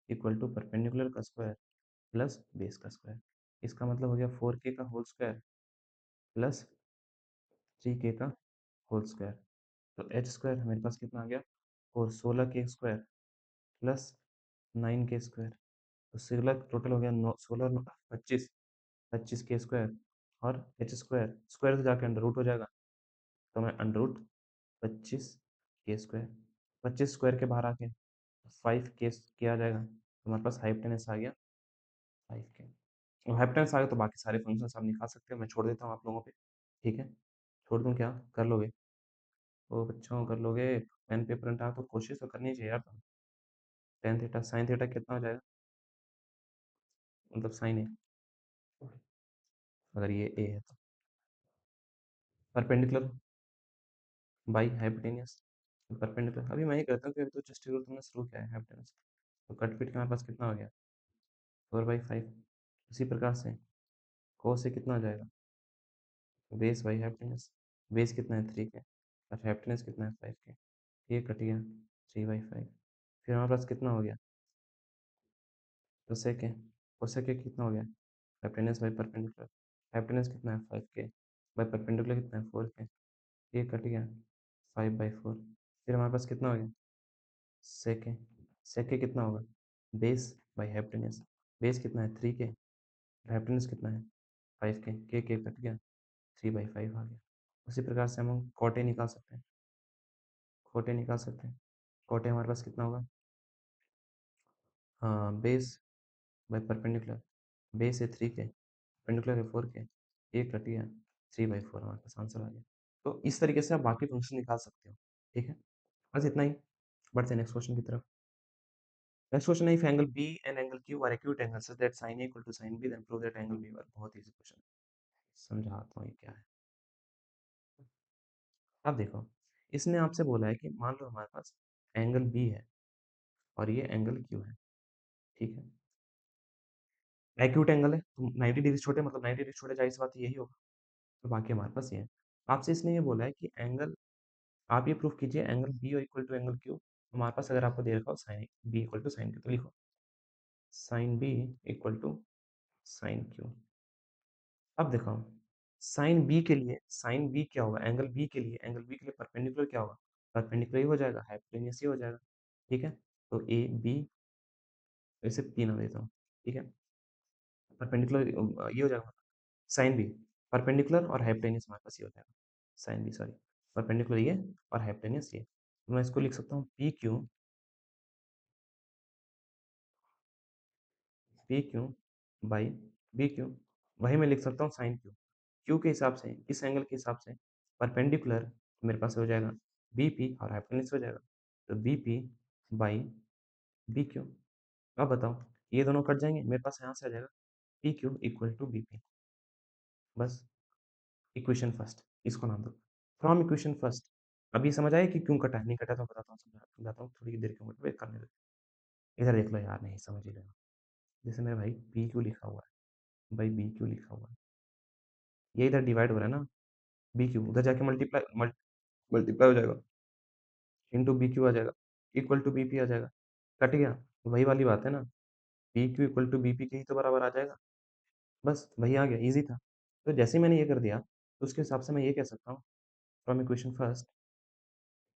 इक्वल टू परपेंडिकुलर का स्क्वायर प्लस बेस का स्क्वायर। इसका मतलब हो गया 4k का होल स्क्वायर प्लस 3k का होल स्क्वायर, तो एच स्क्वायर हमारे पास कितना आ गया? और 16k square plus 9k square, तो सिमिलर टोटल हो गया 16 25, 25k स्क्वायर और एच स्क्वायर, स्क्वायर से जाके अंडर रूट हो जाएगा, तो मैं अंडर रूट 25 के स्क्वायर, 25 स्क्वायर के बाहर आके 5 के आ जाएगा, तो हमारे पास हाइपोटेनस आ गया 5 के। और हाइपोटेनस आ गया तो बाकी सारे फंक्शंस आप निकाल सकते हो, मैं छोड़ देता हूँ आप लोगों पे, ठीक है? छोड़ दूँ क्या? कर लोगे? ओ बच्चों कर लोगे? पेन पेपर हटा, तो कोशिश तो करनी चाहिए यार तुम। टेन थीटा साइन थीटा कितना हो जाएगा? मतलब साइन ए, अगर ये ए है तो परपेंडिकुलर बाई हाइपोटेनियस, परपेंडिकुलर अभी मैं ही करता हूँ, क्योंकि तो जस्ट रूल तुमने शुरू किया है हाइपोटेनस। तो कट पीट के हमारे पास कितना हो गया? 4/5। उसी प्रकार से कोस से कितना हो जाएगा? बेस बाई हाइपोटेनस, बेस कितना है 3 के और हाइपोटेनस कितना है 5 के, ये कट गया 3/5। फिर हमारे पास कितना हो गया? कोसेक के, कोसेक के कितना हो गया? हाइपोटेनस बाई परपेंडिकुलर, हाइपोटेनस कितना है 5 के बाई परपेंडिकुलर कितना है 4 के, ये कट गया 5/4। फिर हमारे पास कितना हो गया? सेक है, सेक के कितना होगा? बेस बाई हाइपोटेनस, बेस कितना है 3 के, हाइपोटेनस कितना है 5 के कट गया 3/5 आ गया। उसी प्रकार से हम कोटे निकाल सकते हैं, कोटे निकाल सकते हैं। कोटे हमारे पास कितना होगा? हाँ, बेस बाई परपेंडिकुलर, बेस है 3 के, परपेंडिकुलर है 4 के, ये कट गया 3/4, हमारे पास आंसर आ गया। तो इस तरीके से आप बाकी फंक्शन निकाल सकते हो, ठीक है? बस इतना ही। बढ़ते हैं नेक्स्ट क्वेश्चन की तरफ। नेक्स्ट क्वेश्चन है, if angle B and angle Q are acute angle such that sin A equal to sin B then prove that angle B are. बहुत इजी क्वेश्चन है, समझाता हूँ ये क्या है। अब देखो, इसने आपसे बोला है कि मान लो हमारे पास एंगल बी है और ये एंगल क्यू है, ठीक है? एक्यूट एंगल है तो 90 डिग्री छोटे, मतलब 90 डिग्री छोटे, जाहिर सी बात है यही होगा। तो बाकी हमारे पास ये है। आपसे इसने ये बोला है कि एंगल, आप ये प्रूफ कीजिए एंगल बी और इक्वल टू एंगल क्यू। हमारे पास अगर आपको दे रखा हो sine B equal to sine Q, तो लिखो sine B equal to sine Q. अब देखो, साइन बी के लिए, साइन बी क्या होगा? एंगल बी के लिए, एंगल बी के लिए परपेंडिकुलर क्या होगा? परपेंडिकुलर ही हो जाएगा, हाइपोटेन्यूस ही हो जाएगा, ठीक है? तो ए बी, इसे पी नाम देता हूँ, ठीक है? परपेंडिकुलर ये हो जाएगा साइन बी, परपेंडिकुलर और हाइपोटेन्यूस हमारे पास ये हो जाएगा, साइन बी सॉरी, परपेंडिकुलर ये और हाइपोटेन्यूस ये। तो मैं इसको लिख सकता हूँ P Q by B Q. वही मैं लिख सकता हूँ साइन क्यू, क्यू के हिसाब से, इस एंगल के हिसाब से, परपेंडिकुलर मेरे पास हो जाएगा बी पी और हाइपोटेन्यूस हो जाएगा, तो B P by B Q. अब बताओ, ये दोनों कट जाएंगे, मेरे पास यहाँ से आ जाएगा P Q equal to B P. बस, इक्वेशन फर्स्ट इसको नाम दो, फ्रॉम इक्वेशन फर्स्ट। अभी समझ आया कि क्यों कटा है? नहीं कटा तो बताता हूँ, समझाता हूँ, थोड़ी देर क्यों वेट करने दो। इधर देख लो यार, नहीं समझ ही रहे हो। जैसे मेरे भाई पी क्यू लिखा हुआ है, भाई बी क्यू लिखा हुआ है, ये इधर डिवाइड हो रहा है ना, बी क्यू उधर जाके मल्टीप्लाई हो जाएगा, इंटू बी क्यू आ जाएगा, इक्वल टू बी पी आ जाएगा, कट गया। वही वाली बात है ना, P Q equal to B P के ही तो बराबर आ जाएगा। बस वही आ गया, इजी था। तो जैसे ही मैंने ये कर दिया, तो उसके हिसाब से मैं ये कह सकता हूँ, from equation first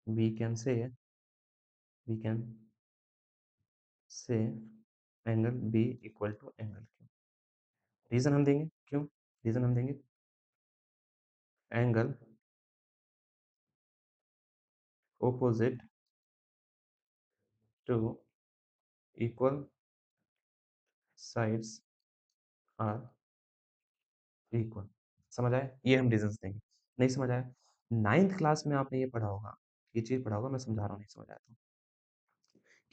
we can say, we can say angle B equal to angle Q. Reason हम देंगे क्यों, रीजन हम देंगे angle opposite to equal sides are equal। समझ आया? ये हम रीजंस देंगे। नहीं समझ आया? 9th क्लास में आपने ये पढ़ा होगा, ये चीज पढ़ा होगा, मैं समझा रहा हूँ, नहीं समझ आया तो,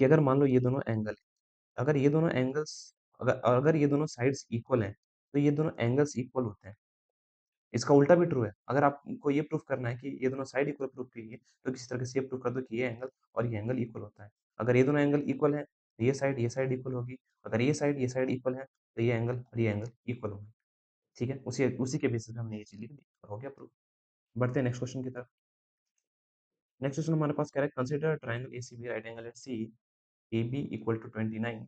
कि अगर मान लो ये दोनों एंगल, अगर ये दोनों एंगल्स, अगर अगर ये दोनों साइड्स इक्वल हैं, तो ये दोनों एंगल्स इक्वल होते हैं। इसका उल्टा भी ट्रू है। अगर आपको ये प्रूफ करना है कि ये दोनों साइड इक्वल प्रूफ कीजिए, तो किसी तरह से ये प्रूफ कर दो कि ये एंगल और ये एंगल इक्वल होता है। अगर ये दोनों एंगल इक्वल है, तो ये साइड इक्वल होगी। अगर ये साइड इक्वल है, तो ये एंगल और ये एंगल इक्वल होंगे। ठीक है? उसी उसी के बेसिस पे हमने ये चीज लिख दी और हो गया प्रूफ। बढ़ते हैं नेक्स्ट क्वेश्चन की तरफ। नेक्स्ट क्वेश्चन हमारे पास कह रहा है, consider triangle ACB right angle at C, AB equal to 29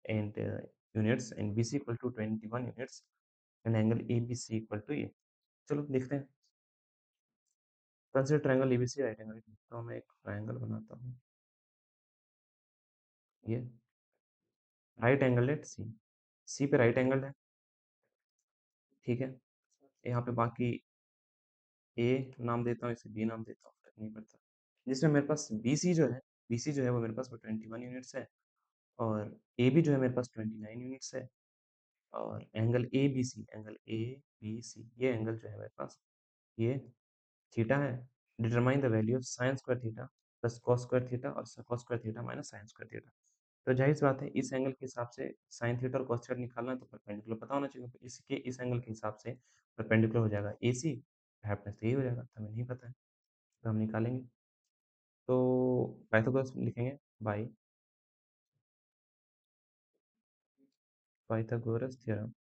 and units and BC equal to 21 units and angle ABC equal to ये। चलो देखते हैं। Consider triangle ABC right angle, तो मैं एक ट्रायंगल बनाता हूँ, ये right angle at C, C पे राइट एंगल है, ठीक है? यहाँ पे बाकी ए नाम देता हूँ, इसे बी नाम देता हूँ, फर्क नहीं पड़ता। जिसमें मेरे पास BC जो है, BC जो है वो मेरे पास वो 21 यूनिट्स है, और AB जो है मेरे पास 29 यूनिट्स है, और एंगल ABC, एंगल ABC, ये एंगल जो है मेरे पास, ये थीटा है। Determine the value of sine square theta plus cos square theta और cos square theta minus sine square theta. तो जाहिर सी बात है, इस एंगल के हिसाब से साइन थीटा और कॉस थीटा निकालना है तो परपेंडिकुलर पता होना चाहिए। तो इसके इस एंगल के हिसाब से परपेंडिकुलर हो जाएगा AC, हाइपोटेन्यूज तो यही हो जाएगा, तो हमें नहीं पता है, तो हम निकालेंगे। तो पाइथागोरस लिखेंगे बाय पाइथागोरस थ्योरम।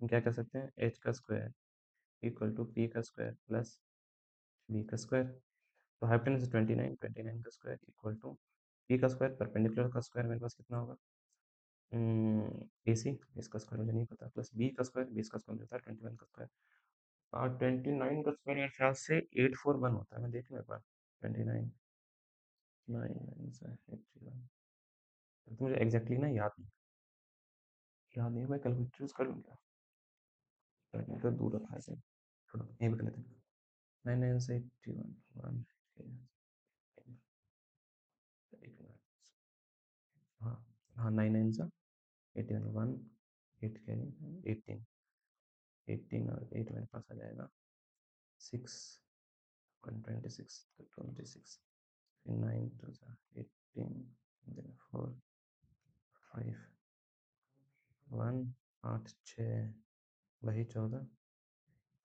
हम क्या कर सकते हैं, h का स्क्वायर इक्वल टू p का स्क्वायर प्लस b का स्क्वायर। तो हाइपोटेन्यूज 29, 29 का स्क्वायर इक्वल टू p का स्क्वायर, परपेंडिकुलर का स्क्वायर मेरे पास कितना होगा, AC, इसका स्क्वायर मुझे नहीं पता, प्लस b का स्क्वायर, b का स्क्वायर मुझे पता है 21 का स्क्वायर, और 29 का स्क्वायर मेरे ख्याल से 841 होता है, मैं देख लूँ एक बार। 29 9 9 से 81, तो मुझे एग्जैक्टली ना याद नहीं है, मैं कैलकुलेटर यूज कर लूँ क्या, कैलकुलेटर दूर रखा है ऐसे, थोड़ा यहीं पे कर लेते हैं। 9 9 से 81 1, हाँ हाँ, 9 9 से 81 1 8 कैरी 18, 18 और 8 मेरे पास आ जाएगा 6 126, तो 26, 9 2 सा 18, then 4 5 1 8 6 वही 14,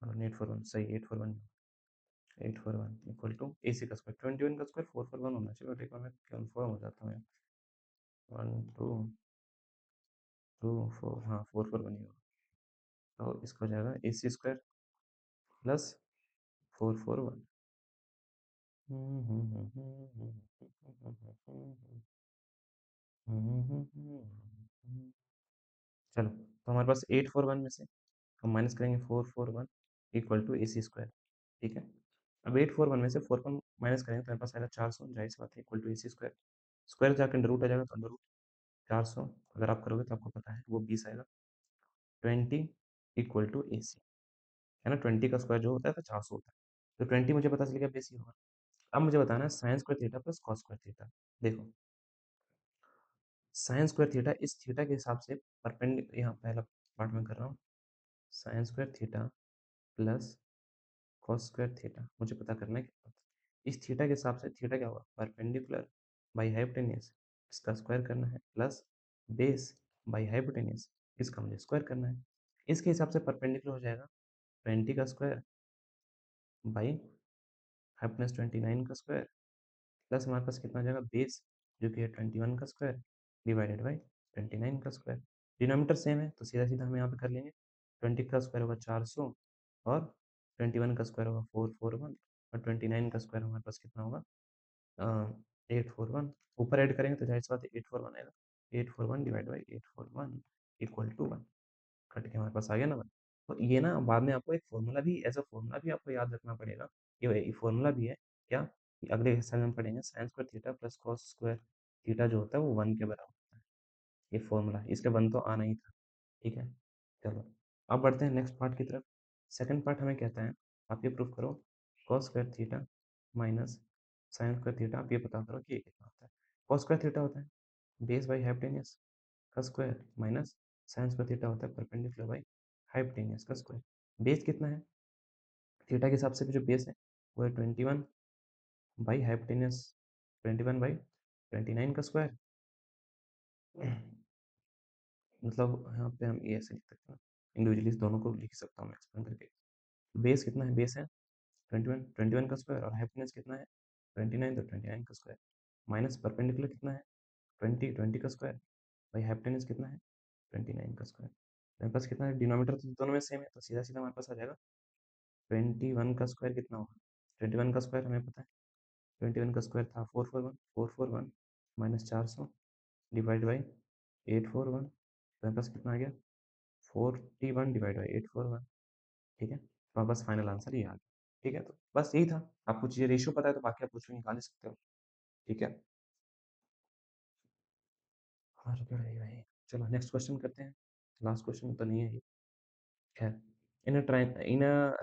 और 841 सही, 841, 841 इक्वल टू AC का स्क्वायर, 21 का स्क्वायर 441 होना चाहिए, बट एक बार मैं कन्फर्म हो जाता हूँ। 1 2 2 4, हाँ 441 ही होगा, तो इसका हो जाएगा AC स्क्वायर प्लस 441। चलो, तो हमारे पास 841 में से हम माइनस करेंगे 441 इक्वल टू AC स्क्वायर, ठीक है। अब 841 में से 4 माइनस करेंगे तो मेरे पास आएगा 400, जाहिर सी बात है, equal to AC square, square जाकर अंडर रूट आ जाएगा, तो अंडर रूट 400 अगर आप करोगे तो आपको पता है वो 20 आएगा, 20 इक्वल टू AC, है ना, 20 का स्क्वायर जो होता है तो 400 होता है, तो 20 मुझे पता चल गया बेस ही होगा। अब मुझे बताना है sign square theta plus cos square theta. देखो, साइन स्क्वायर थीटा इस थीटा के हिसाब से परपेंडिकुलर, यहाँ पहला पार्ट में कर रहा हूँ, sign square theta plus cos square theta मुझे पता करना है क्या होता है। इस थीटा के हिसाब से थीटा क्या होगा, परपेंडिकुलर बाई हाइपोटेन्यूज, इसका स्क्वायर करना है, प्लस बेस बाई हाइपोटेन्यूज, इसका मुझे स्क्वायर करना है। इसके हिसाब से परपेंडिकुलर हो जाएगा 20 का स्क्वायर बाई हाइपोटेन्यूज 29 का स्क्वायर, प्लस हमारे पास कितना आ जाएगा बेस, जो कि है 21 का स्क्वायर डिवाइडेड बाई 29 का स्क्वायर। डिनोमीटर सेम है तो सीधा सीधा हम यहाँ पे कर लेंगे, 20 का स्क्वायर होगा 400, और 21 का स्क्वायर होगा 441, और 29 का स्क्वायर हमारे पास कितना होगा, 841, ऊपर ऐड करेंगे तो जाहिर सी बात है 841 आएगा, 841 divide by 841 equal to 1, cut के हमारे पास आ गया ना 1। तो ये ना बाद में आपको एक फॉर्मूला भी, एज अ फॉर्मूला भी आपको याद रखना पड़ेगा, ये फॉर्मूला भी है क्या, कि अगले हिस्से में हम पढ़ेंगे, sign square theta plus cos square theta जो होता है वो 1 के बराबर होता है, ये फॉर्मूला, इसके 1 तो आना ही था, ठीक है। चलो, अब बढ़ते हैं नेक्स्ट पार्ट की तरफ। सेकंड पार्ट हमें कहता है, आप ये प्रूफ करो cos square theta minus sine square theta, आप ये पता करो कि ये कितना होता है। कॉस स्क्वायर थीटा होता है बेस बाई हाइपोटेन्यूज का square, minus sine square theta होता है परपेंडिकुलर बाई हाइपोटेन्यूज का स्क्वायर। बेस कितना है, थीटा के हिसाब से भी जो बेस है वो है 21 बाई हाइपोटेन्यूज, 21 बाई 29 का स्क्वायर, मतलब यहाँ पे हम ये ऐसे लिख सकते हैं, इंडिविजुअली इस दोनों को लिख सकता हूँ मैं एक्सप्लेन करके। बेस कितना है, बेस है 21, 21 का स्क्वायर, और हाइपोटेन्यूज कितना है 29, तो 29 का स्क्वायर, माइनस परपेंडिकुलर कितना है 20, 20 का स्क्वायर, भाई हाइपोटेन्यूज कितना है 29 का स्क्वायर। मेरे पास कितना है, डिनोमीटर तो दोनों में सेम है, तो सीधा सीधा हमारे पास आ जाएगा 21 का स्क्वायर कितना होगा, 21 का स्क्वायर हमें पता है, 21 का स्क्वायर था 441, 441 माइनस 400 डिवाइड बाई 841, तो मेरे पास कितना आ गया 41 डिवाइड बाई 841, ठीक है, तो हमारे पास फाइनल आंसर ये आ गया। ठीक है, तो बस यही था, आपको चीज़ें रेशियो पता है तो बाकी आप कुछ भी निकाल ही सकते हो, ठीक है। और क्या है भाई, चलो नेक्स्ट क्वेश्चन करते हैं, लास्ट क्वेश्चन तो नहीं है ये, खैर। In a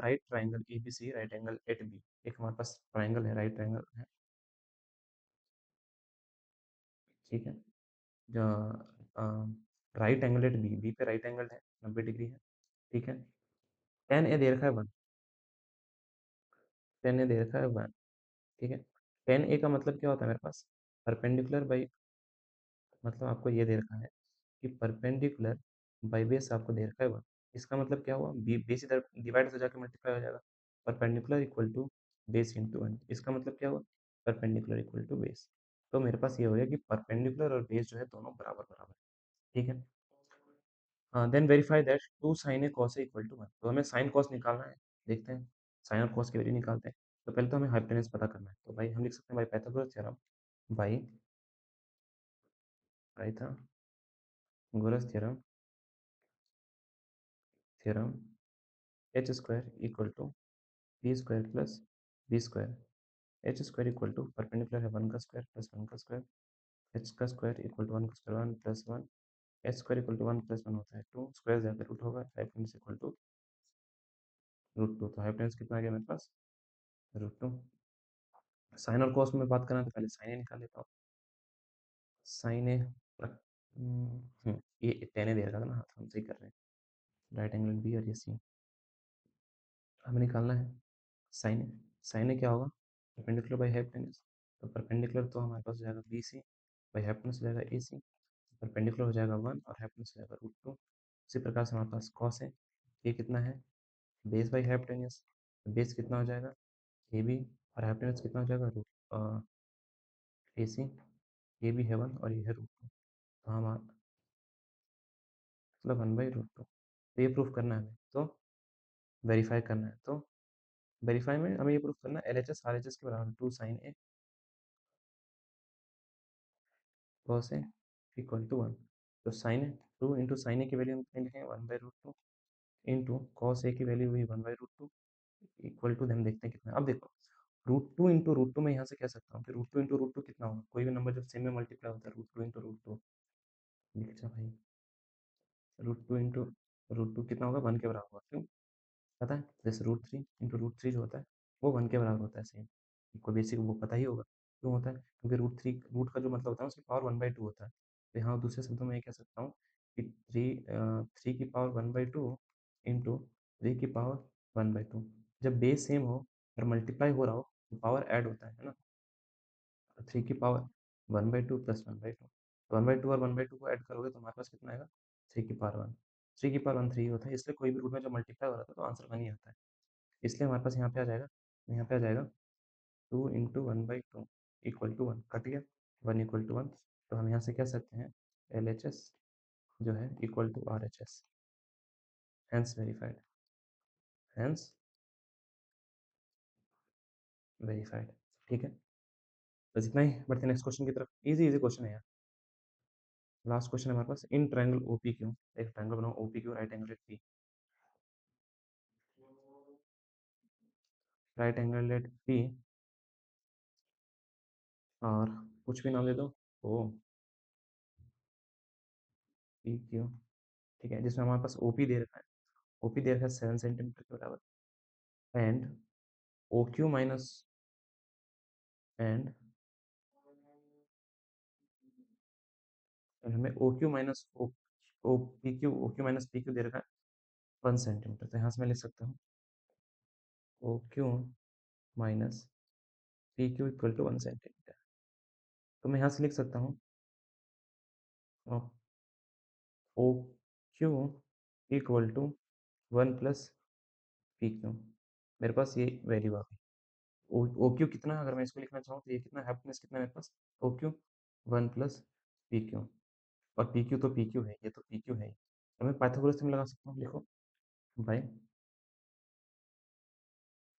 right triangle ABC right angle at B, एक हमारे पास ट्राइंगल है, राइट ट्राइंगल है, ठीक है, जो right angle at B, B पे राइट एंगल है, 90 डिग्री है, ठीक है। टेन ए दे रखा है 1, टेन ए दे रखा है 1, ठीक है। टेन ए का मतलब क्या होता है मेरे पास, परपेंडिकुलर बाई, मतलब आपको ये दे रखा है कि परपेंडिकुलर बाई बेस आपको दे रखा है 1। इसका मतलब क्या हुआ, बेस इधर डिवाइड हो जाकर मल्टीप्लाई हो जाएगा, perpendicular equal to base into 1। इसका मतलब क्या हुआ, परपेंडिकुलर इक्वल टू बेस। तो मेरे पास ये हो गया कि परपेंडिकुलर और बेस जो है दोनों बराबर बराबर है, ठीक है। हाँ, then verify that two sine A cos A equal to 1। तो हमें साइन कॉस निकालना है, देखते हैं साइन और कॉस की वैल्यू निकालते हैं। तो पहले तो हमें हाइपोटेनस पता करना है, तो भाई हम लिख सकते हैं by Pythagoras theorem, by Pythagoras theorem, theorem H square equal to B square plus B square, H square equal to perpendicular है 1 का स्क्वायर प्लस 1 का स्क्वायर, एच का स्क्वायर इक्वल टू 1 का square 1 plus 1, H square equal to 1 plus 1 होता है 2, square जाकर root होगा, hypotenuse equal to root 2। तो हाइपोटेनस कितना आ गया मेरे पास, रूट 2। साइन और कॉस में बात करना है तो पहले साइन ए निकाल लेता हूँ, साइन ए ये टेन ए दे रखा था ना, हाँ तो हम सही कर रहे हैं, राइट एंगल बी और ये सी हमें निकालना है। साइन ए, साइन ए क्या होगा, परपेंडिकुलर बाई हाइपोटेनस, तो परपेंडिकुलर तो हमारे पास हो जाएगा बी सी, बाई हाइपोटेनस हो जाएगा ए सी, परपेंडिकुलर हो जाएगा 1 और हाइपोटेनस हो जाएगा रूट 2। उसी प्रकार से हमारे पास कॉस है, ये कितना है, बेस बाई हाइपोटेनस, बेस कितना हो जाएगा ए बी, और हाइपोटेनस कितना हो जाएगा रूट ए सी, ये भी है 1 और ये है रूट 2। तो हम मतलब 1/√2। तो ये प्रूफ करना है हमें, तो वेरीफाई करना है, तो वेरीफाई में हमें ये प्रूफ करना है L H S R H S के बराबर, two sine A cos A equal to 1। तो sine A, two into sine A की वैल्यू हम कितनी लिखेंगे, 1/√2 इंटू कॉस ए की वैल्यू हुई 1/√2 इक्वल टू, हम देखते हैं कितना। अब देखो root two into root two, मैं यहाँ से कह सकता हूँ कि root two into root two कितना होगा, कोई भी नंबर जब सेम में मल्टीप्लाई होता है, root two into root two, लिख जा भाई, रूट टू कितना होगा, 1 के बराबर होगा, क्यों पता है, जैसे रूट 3 जो होता है वो 1 के बराबर होता है, सेम आपको बेसिक वो पता ही होगा क्यों होता है, क्योंकि रूट 3 रूट का जो मतलब होता है उसकी पावर 1/2 होता है। तो यहाँ दूसरे शब्दों में ये कह सकता हूँ कि थ्री की पावर 1/2 इंटू 3 की पावर 1/2। जब बेस सेम हो और मल्टीप्लाई हो रहा हो तो पावर ऐड होता है ना, 3 की पावर 1/2 प्लस 1/2, तो 1/2 और 1/2 को ऐड करोगे तो हमारे पास कितना आएगा, 3 की पावर 1, 3 की पावर 1 3 होता है, इसलिए कोई भी रूट में जब मल्टीप्लाई हो रहा था तो आंसर 1 ही आता है। इसलिए हमारे पास यहाँ पे आ जाएगा, यहाँ पे आ जाएगा 2 × 1/2 इक्वल टू 1, कट गया 1 इक्वल टू 1। तो हम यहाँ से कह सकते हैं एल एच एस जो है equal to R H S, hence verified, hence verified, ठीक है। बस इतना ही, बढ़ते नेक्स्ट क्वेश्चन की तरफ। इजी इजी क्वेश्चन है यार। लास्ट क्वेश्चन है हमारे पास, in triangle O P Q, एक ट्रायंगल बनाओ O P Q, right angle at P, right angle at P, और कुछ भी नाम दे दो, ओ पी क्यू, ठीक है, जिसमें हमारे पास ओ पी दे रखा है, ओ पी दे रखा है 7 सेंटीमीटर के बराबर, and O Q minus, and हमें O Q minus O P Q, O Q minus P Q दे रखा है 1 सेंटीमीटर। तो यहाँ से मैं लिख सकता हूँ O Q minus P Q equal to 1 centimetre. तो मैं यहाँ से लिख सकता हूँ O Q equal to 1 + P Q. मेरे पास ये वैल्यू आ गई, ओ क्यू कितना, अगर मैं इसको लिखना चाहूँ तो ये कितना, हैप्पीनेस कितना है मेरे पास, ओ क्यू 1 + पी क्यू, और पी क्यू तो पी क्यू है, ये तो पी क्यू है ही। तो मैं पाइथागोरस में लगा सकता हूँ, लिखो बाय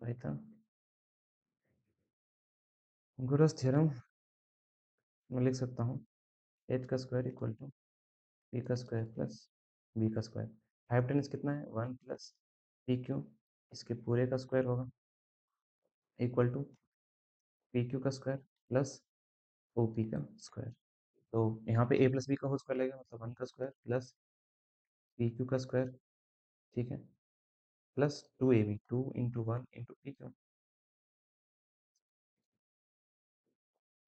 पाइथागोरस थ्योरम मैं लिख सकता हूँ एच का स्क्वायर इक्वल टू पी का स्क्वायर प्लस बी का स्क्वायर, हाइपोटेनस कितना है 1 + पी क्यू, इसके पूरे का स्क्वायर होगा इक्वल टू पी क्यू का स्क्वायर प्लस ओ पी का स्क्वायर। तो यहाँ पे ए प्लस बी का होल स्क्वायर लगेगा, मतलब 1 का स्क्वायर प्लस पी क्यू का स्क्वायर, ठीक है, plus 2ab 2 into 1 into P Q,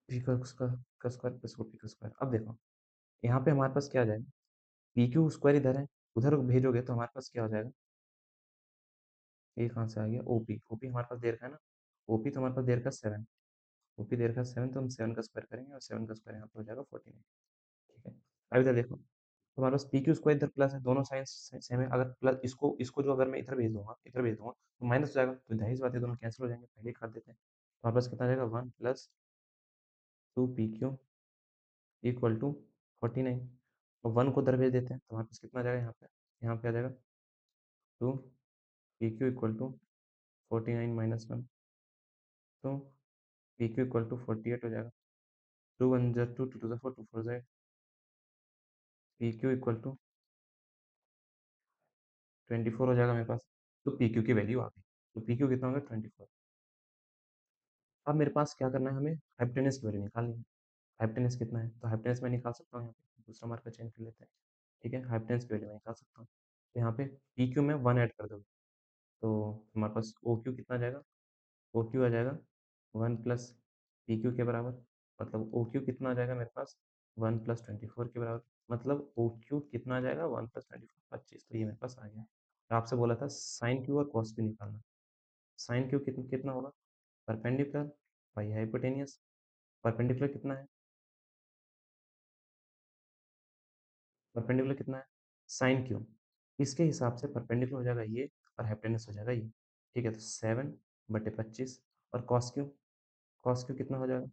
P का स्क्वायर प्लस पी का स्क्वायर। अब देखो यहाँ पे हमारे पास क्या आ जाएगा, पी क्यू स्क्वायर इधर है, उधर भेजोगे तो हमारे पास क्या हो जाएगा, ये कहाँ से आ गया, ओपी, ओपी हमारे पास देर का है ना, ओपी तो हमारे पास देर का 7, ओपी देर का 7, तो हम 7 का स्क्वायर करेंगे और 7 का स्क्वायर यहाँ पे हो जाएगा 49। ठीक है, अब इधर देखो तुम्हारे पास पी क्यू स्क्वायर इधर प्लस है, दोनों साइन सेम है, अगर प्लस इसको जो अगर मैं इधर भेज दूंगा तो माइनस हो जाएगा, तो जाहिर सी बात है दोनों कैंसिल हो जाएंगे, पहले ही कर देते हैं। तो हमारे पास कितना आ जाएगा, 1 plus 2 P Q equal to 49, और 1 को उधर भेज देते हैं तो हमारे पास कितना आ जाएगा, यहाँ पे आ जाएगा 2 पी क्यू इक्वल टू 49 - 1, तो पी क्यू इक्वल टू 48 हो जाएगा, 2 1 ज़ा 2, 2 2 ज़ा 4, 2 4 ज़ा 8, पी क्यू इक्वल टू 24 हो जाएगा मेरे पास। तो पी क्यू की वैल्यू आ गई, तो पी क्यू कितना होगा, 24। अब मेरे पास क्या करना है, हमें हाइपोटेनस की वैल्यू निकालनी है। हाइपोटेनस कितना है, तो हाइपोटेनस मैं निकाल सकता हूँ, यहाँ पे दूसरा मार्कर चेंज कर लेते हैं। ठीक है, हाइपोटेनस की वैल्यू मैं निकाल सकता हूँ, तो यहाँ पे पी क्यू में 1 ऐड कर दोगे तो हमारे पास ओ क्यू कितना आ जाएगा, ओ क्यू आ जाएगा 1 प्लस पी क्यू के बराबर, मतलब ओ क्यू कितना आ जाएगा मेरे पास 1 प्लस 24 के बराबर, मतलब ओ क्यू कितना आ जाएगा 1 प्लस 24 25, तो ये मेरे पास आ गया। तो आपसे बोला था साइन क्यू और कॉस क्यू निकालना, साइन क्यू कितना होगा, परपेंडिकुलर बाई हाइपोटेनियस, परपेंडिकुलर कितना है, परपेंडिकुलर कितना है, साइन क्यू, इसके हिसाब से परपेंडिकुलर हो जाएगा ये और हाइपोटेनस हो जाएगा ये। ठीक है, तो 7/25, और कॉस क्यू कितना हो जाएगा,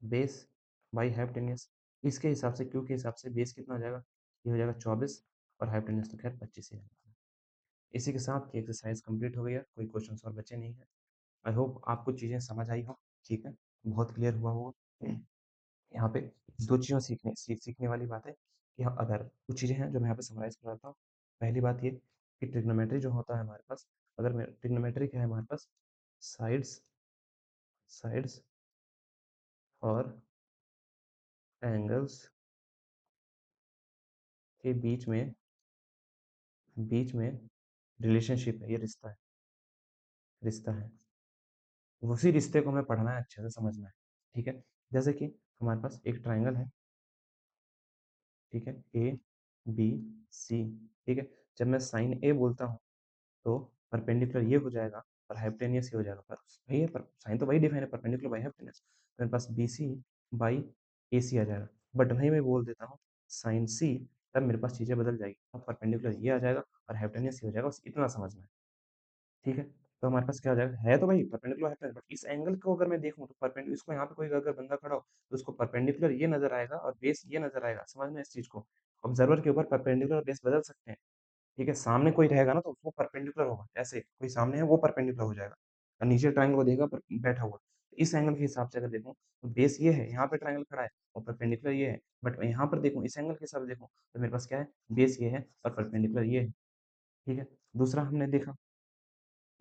बेस बाई हाइपोटेनस, इसके हिसाब से क्यू के हिसाब से बेस कितना हो जाएगा, ये हो जाएगा 24, और हाइपोटेनस तो खैर 25 ही है। इसी के साथ ये एक्सरसाइज कंप्लीट हो गया, कोई क्वेश्चन और बचे नहीं है। आई होप आपको चीज़ें समझ आई हो, ठीक है, बहुत क्लियर हुआ होगा। यहाँ पे दो चीज़ों सीखने वाली बात है कि हाँ, अगर कुछ चीज़ें हैं जो मैं यहाँ पे समराइज़ कर रहा हूँ। पहली बात ये कि ट्रिग्नोमेट्री जो होता है हमारे पास, अगर मैं ट्रिग्नोमेट्री क्या है हमारे पास, साइड्स साइड्स और एंगल्स के बीच में रिलेशनशिप है, ये रिश्ता है, उसी रिश्ते को हमें पढ़ना है, अच्छे से समझना है। ठीक है, जैसे कि हमारे पास एक ट्राइंगल है, ठीक है, ए बी सी। ठीक है, जब मैं साइन ए बोलता हूँ तो परपेंडिकुलर ये हो जाएगा और हाइपोटेनियस ये हो जाएगा, पर वही है, पर साइन तो वही डिफाइन है, परपेंडिकुलर बाई हाइपोटेनियस, मेरे पास बी सी बाई ए सी आ जाएगा। बट वहीं मैं बोल देता हूँ साइन सी, तब मेरे पास चीज़ें बदल जाएगी, अब परपेंडिकुलर ये आ जाएगा और हाइपोटेनियस ये हो जाएगा, बस इतना समझना है। ठीक है, तो हमारे पास क्या हो जाएगा, है तो भाई परपेंडिकुलर हाइपोटेनस, बट इस एंगल को अगर मैं देखूँ तो परपेंडिकुलर, इसको यहाँ पे कोई अगर बंदा खड़ा हो तो उसको परपेंडिकुलर ये नजर आएगा और बेस ये नजर आएगा, समझ में इस चीज को। ऑब्जर्वर के ऊपर परपेंडिकुलर और बेस बदल सकते हैं। ठीक है, सामने कोई रहेगा ना तो वो परपेंडिकुलर होगा, ऐसे कोई सामने है वो परपेंडिकुलर हो जाएगा, और नीचे ट्रायंगल को देगा पर बैठा हुआ। इस एंगल के हिसाब से अगर देखूं तो बेस ये है, यहाँ पे ट्रायंगल खड़ा है और परपेंडिकुलर ये है, बट यहाँ पर देखूं इस एंगल के हिसाब से देखूं तो मेरे पास क्या है, बेस ये है और परपेंडिकुलर ये है। ठीक है, दूसरा हमने देखा,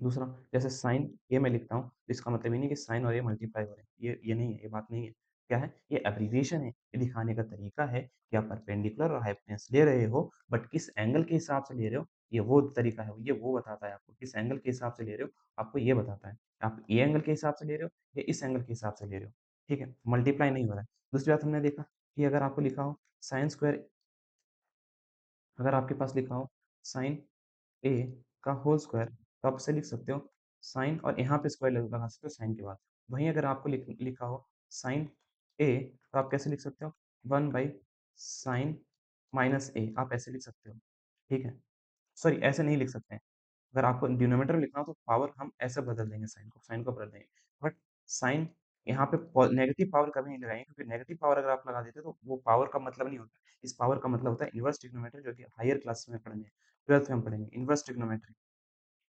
दूसरा जैसे साइन ए मैं लिखता हूँ तो इसका मतलब ये नहीं कि साइन और ए मल्टीप्लाई हो रहे हैं, ये नहीं है, ये बात नहीं है। क्या है, ये एब्रीविएशन है, ये दिखाने का तरीका है कि आप परपेंडिकुलर और हाइपोटेन्यूस ले रहे हो, बट किस एंगल के हिसाब से ले रहे हो, ये वो तरीका है, ये वो बताता है आपको किस एंगल के हिसाब से ले रहे हो, आपको ये बताता है आप ये एंगल के हिसाब से ले रहे हो या इस एंगल के हिसाब से ले रहे हो। ठीक है, मल्टीप्लाई नहीं हो रहा है। दूसरी बात हमने देखा कि अगर आपको लिखा हो साइन स्क्वायर, अगर आपके पास लिखा हो साइन ए का होल स्क्वायर, तो आप इसे लिख सकते हो साइन, और यहाँ पे स्क्वायर लगा सकते हो साइन के बाद। वहीं अगर आपको लिखा हो साइन ए, तो आप कैसे लिख सकते हो, 1/साइन माइनस ए, आप ऐसे लिख सकते हो। ठीक है, सॉरी ऐसे नहीं लिख सकते हैं, अगर आपको डिनोमिनेटर में लिखना हो तो पावर हम ऐसे बदल देंगे, साइन को बदल देंगे, बट साइन यहाँ पे नेगेटिव पावर कभी नहीं लगाएंगे, क्योंकि नेगेटिव पावर अगर आप लगा देते तो वो पावर का मतलब नहीं होता। इस पावर का मतलब होता है इनवर्स ट्रिग्नोमेट्री, जो कि हायर क्लास में पढ़ेंगे, 12th में हम पढ़ेंगे इनवर्स ट्रिग्नोमेट्री।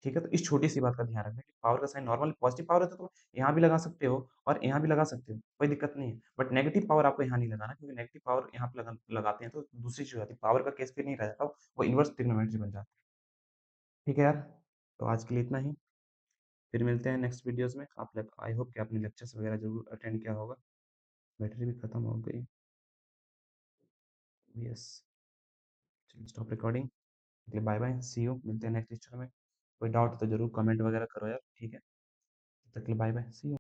ठीक है, तो इस छोटी सी बात का ध्यान रखना कि पावर का साइन नॉर्मल पॉजिटिव पावर है तो यहाँ भी लगा सकते हो और यहाँ भी लगा सकते हो, कोई दिक्कत नहीं है, बट नेगेटिव पावर आपको यहाँ नहीं लगाना, क्योंकि नेगेटिव पावर यहाँ पे लगाते हैं तो दूसरी चीज हो जाती है, पावर का केस फिर नहीं रह जाता, वो इनवर्स ट्रिग्नोमेट्री बन जाता है। ठीक है यार, तो आज के लिए इतना ही, फिर मिलते हैं नेक्स्ट वीडियोस में। आप लोग, आई होप कि आपने लेक्चर्स वगैरह जरूर अटेंड किया होगा। बैटरी भी खत्म हो गई, yes, stop recording, bye bye, see you, मिलते हैं नेक्स्ट लेक्चर में। कोई डाउट हो तो ज़रूर कमेंट वगैरह करो यार, ठीक है? तब तक के लिए बाय बाय, सी यू।